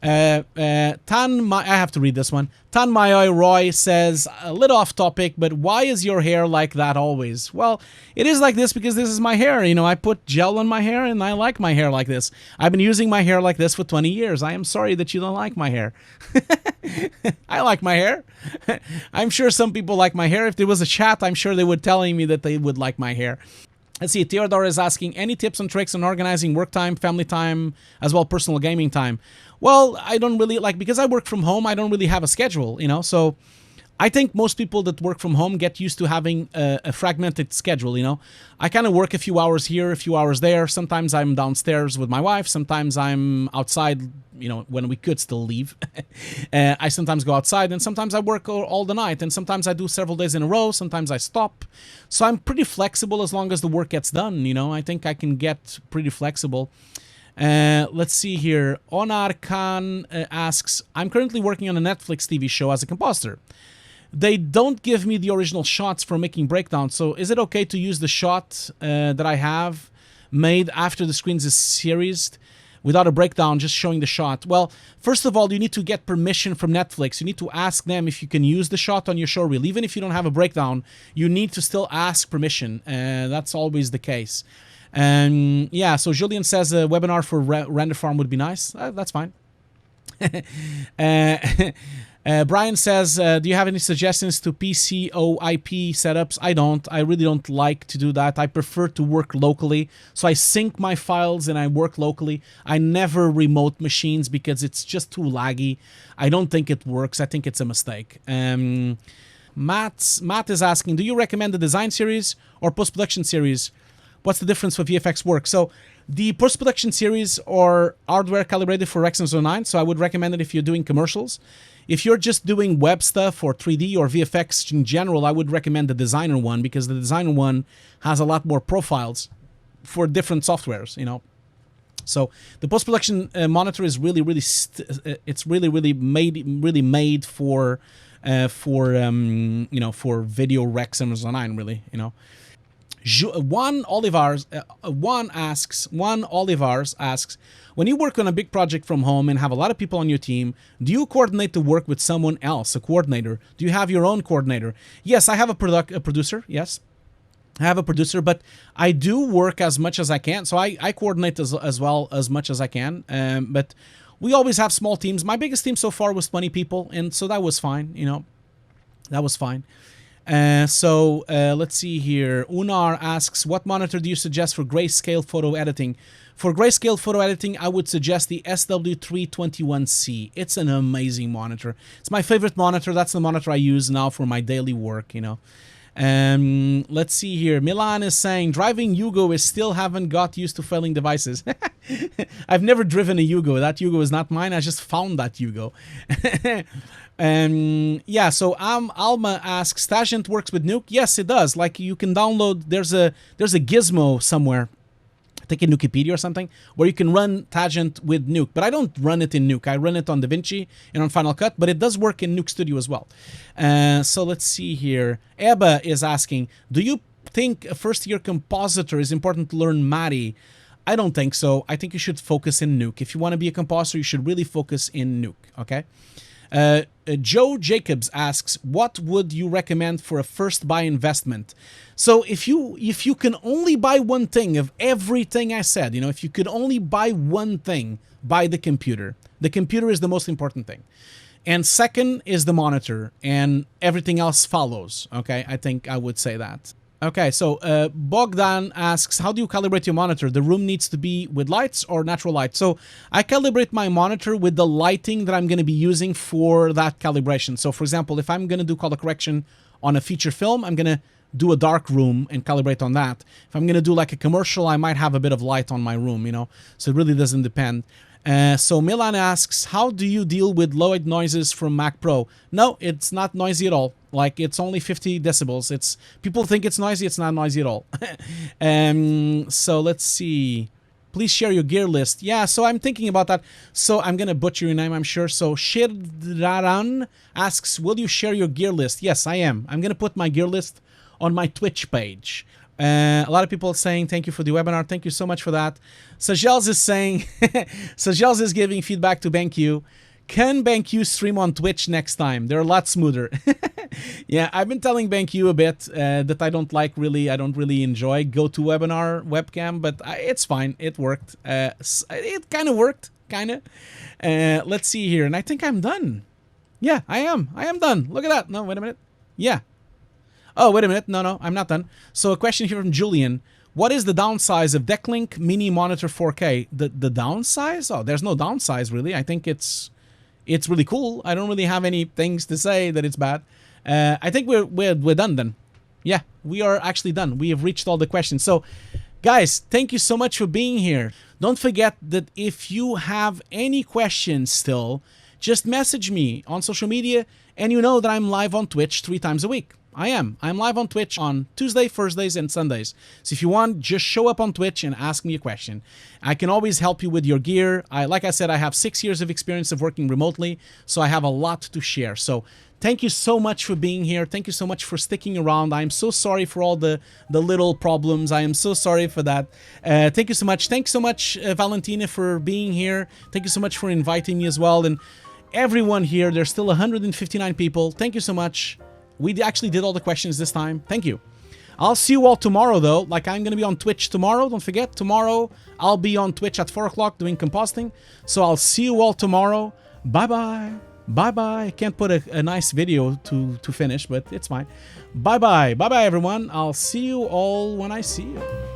I have to read this one. Tan Mayoi Roy says, a little off topic, but why is your hair like that always? Well, it is like this because this is my hair. You know, I put gel on my hair and I like my hair like this. I've been using my hair like this for 20 years. I am sorry that you don't like my hair. I like my hair. I'm sure some people like my hair. If there was a chat, I'm sure they would telling me that they would like my hair. Let's see, Theodore is asking, any tips and tricks on organizing work time, family time, as well personal gaming time? Well, I don't really, because I work from home, I don't really have a schedule, you know, so I think most people that work from home get used to having a fragmented schedule, you know. I kind of work a few hours here, a few hours there. Sometimes I'm downstairs with my wife. Sometimes I'm outside, you know, when we could still leave. I sometimes go outside, and sometimes I work all the night, and sometimes I do several days in a row. Sometimes I stop. So I'm pretty flexible as long as the work gets done, you know. I think I can get pretty flexible. Let's see here. Onar Khan asks, I'm currently working on a Netflix TV show as a compositor. They don't give me the original shots for making breakdowns, so is it okay to use the shot that I have made after the screens is seriezed without a breakdown, just showing the shot? Well, first of all, you need to get permission from Netflix. You need to ask them if you can use the shot on your show reel. Even if you don't have a breakdown, you need to still ask permission. That's always the case. Yeah, so Julian says a webinar for render farm would be nice. That's fine. Brian says, do you have any suggestions to PCOIP setups? I don't. I really don't like to do that. I prefer to work locally. So I sync my files and I work locally. I never remote machines because it's just too laggy. I don't think it works. I think it's a mistake. Matt is asking, do you recommend the design series or post-production series? What's the difference for VFX work? So the post-production series are hardware calibrated for Rexon 09, so I would recommend it if you're doing commercials. If you're just doing web stuff or 3D or VFX in general, I would recommend the designer one because the designer one has a lot more profiles for different softwares, you know. So the post-production monitor is really made for you know, for video Rexon 09, really, you know. Juan Olivars asks, when you work on a big project from home and have a lot of people on your team, do you coordinate the work with someone else, a coordinator? Do you have your own coordinator? Yes, I have a producer, yes. I have a producer, but I do work as much as I can, so I coordinate as well as much as I can, but we always have small teams. My biggest team so far was 20 people, and so that was fine, you know, that was fine. Let's see here. Unar asks, what monitor do you suggest for grayscale photo editing? For grayscale photo editing, I would suggest the SW321C. It's an amazing monitor. It's my favorite monitor. That's the monitor I use now for my daily work, you know. Let's see here. Milan is saying, driving Hugo is still haven't got used to failing devices. I've never driven a Hugo. That Hugo is not mine. I just found that Hugo. Yeah, so Alma asks, Tangent works with Nuke? Yes, it does. Like, you can download, there's a gizmo somewhere, I think in Nukepedia or something, where you can run Tangent with Nuke. But I don't run it in Nuke. I run it on DaVinci and on Final Cut, but it does work in Nuke Studio as well. So let's see here. Eba is asking, do you think a first-year compositor is important to learn MADI? I don't think so. I think you should focus in Nuke. If you want to be a compositor, you should really focus in Nuke, okay? Joe Jacobs asks, what would you recommend for a first buy investment? So if you can only buy one thing of everything I said, you know, if you could only buy one thing, buy the computer. The computer is the most important thing. And second is the monitor, and everything else follows, okay? I think I would say that. Okay, so Bogdan asks, how do you calibrate your monitor? The room needs to be with lights or natural light? So I calibrate my monitor with the lighting that I'm going to be using for that calibration. So for example, if I'm going to do color correction on a feature film, I'm going to do a dark room and calibrate on that. If I'm going to do like a commercial, I might have a bit of light on my room, you know, so it really doesn't depend. So Milan asks, how do you deal with low-end noises from Mac Pro? No, it's not noisy at all. Like, it's only 50 decibels. It's people think it's noisy. It's not noisy at all. So let's see. Please share your gear list. Yeah, so I'm thinking about that. So I'm going to butcher your name, I'm sure. So Shirdaran asks, will you share your gear list? Yes, I am. I'm going to put my gear list on my Twitch page. A lot of people saying thank you for the webinar. Thank you so much for that. Sajels is saying, Sajels is giving feedback to BenQ. Can BenQ stream on Twitch next time? They're a lot smoother. Yeah, I've been telling BenQ a bit that I don't really enjoy GoToWebinar webcam, but it's fine. It worked. It kind of worked, kind of. Let's see here, and I think I'm done. Yeah, I am. I am done. Look at that. No, wait a minute. Yeah. Oh, wait a minute. No, I'm not done. So a question here from Julian. What is the downsize of Decklink Mini Monitor 4K? The downsize? Oh, there's no downsize, really. I think it's really cool. I don't really have any things to say that it's bad. I think we're done then. Yeah, we are actually done. We have reached all the questions. So, guys, thank you so much for being here. Don't forget that if you have any questions still, just message me on social media, and you know that I'm live on Twitch 3 times a week. I'm live on Twitch on Tuesday, Thursdays, and Sundays. So if you want, just show up on Twitch and ask me a question. I can always help you with your gear. Like I said, I have 6 years of experience of working remotely, so I have a lot to share. So thank you so much for being here. Thank you so much for sticking around. I'm so sorry for all the little problems. I am so sorry for that. Thank you so much. Thanks so much, Valentina, for being here. Thank you so much for inviting me as well. And everyone here, there's still 159 people. Thank you so much. We actually did all the questions this time. Thank you. I'll see you all tomorrow, though. Like, I'm going to be on Twitch tomorrow. Don't forget, tomorrow I'll be on Twitch at 4 o'clock doing compositing. So I'll see you all tomorrow. Bye-bye. Bye-bye. I can't put a nice video to finish, but it's fine. Bye-bye. Bye-bye, everyone. I'll see you all when I see you.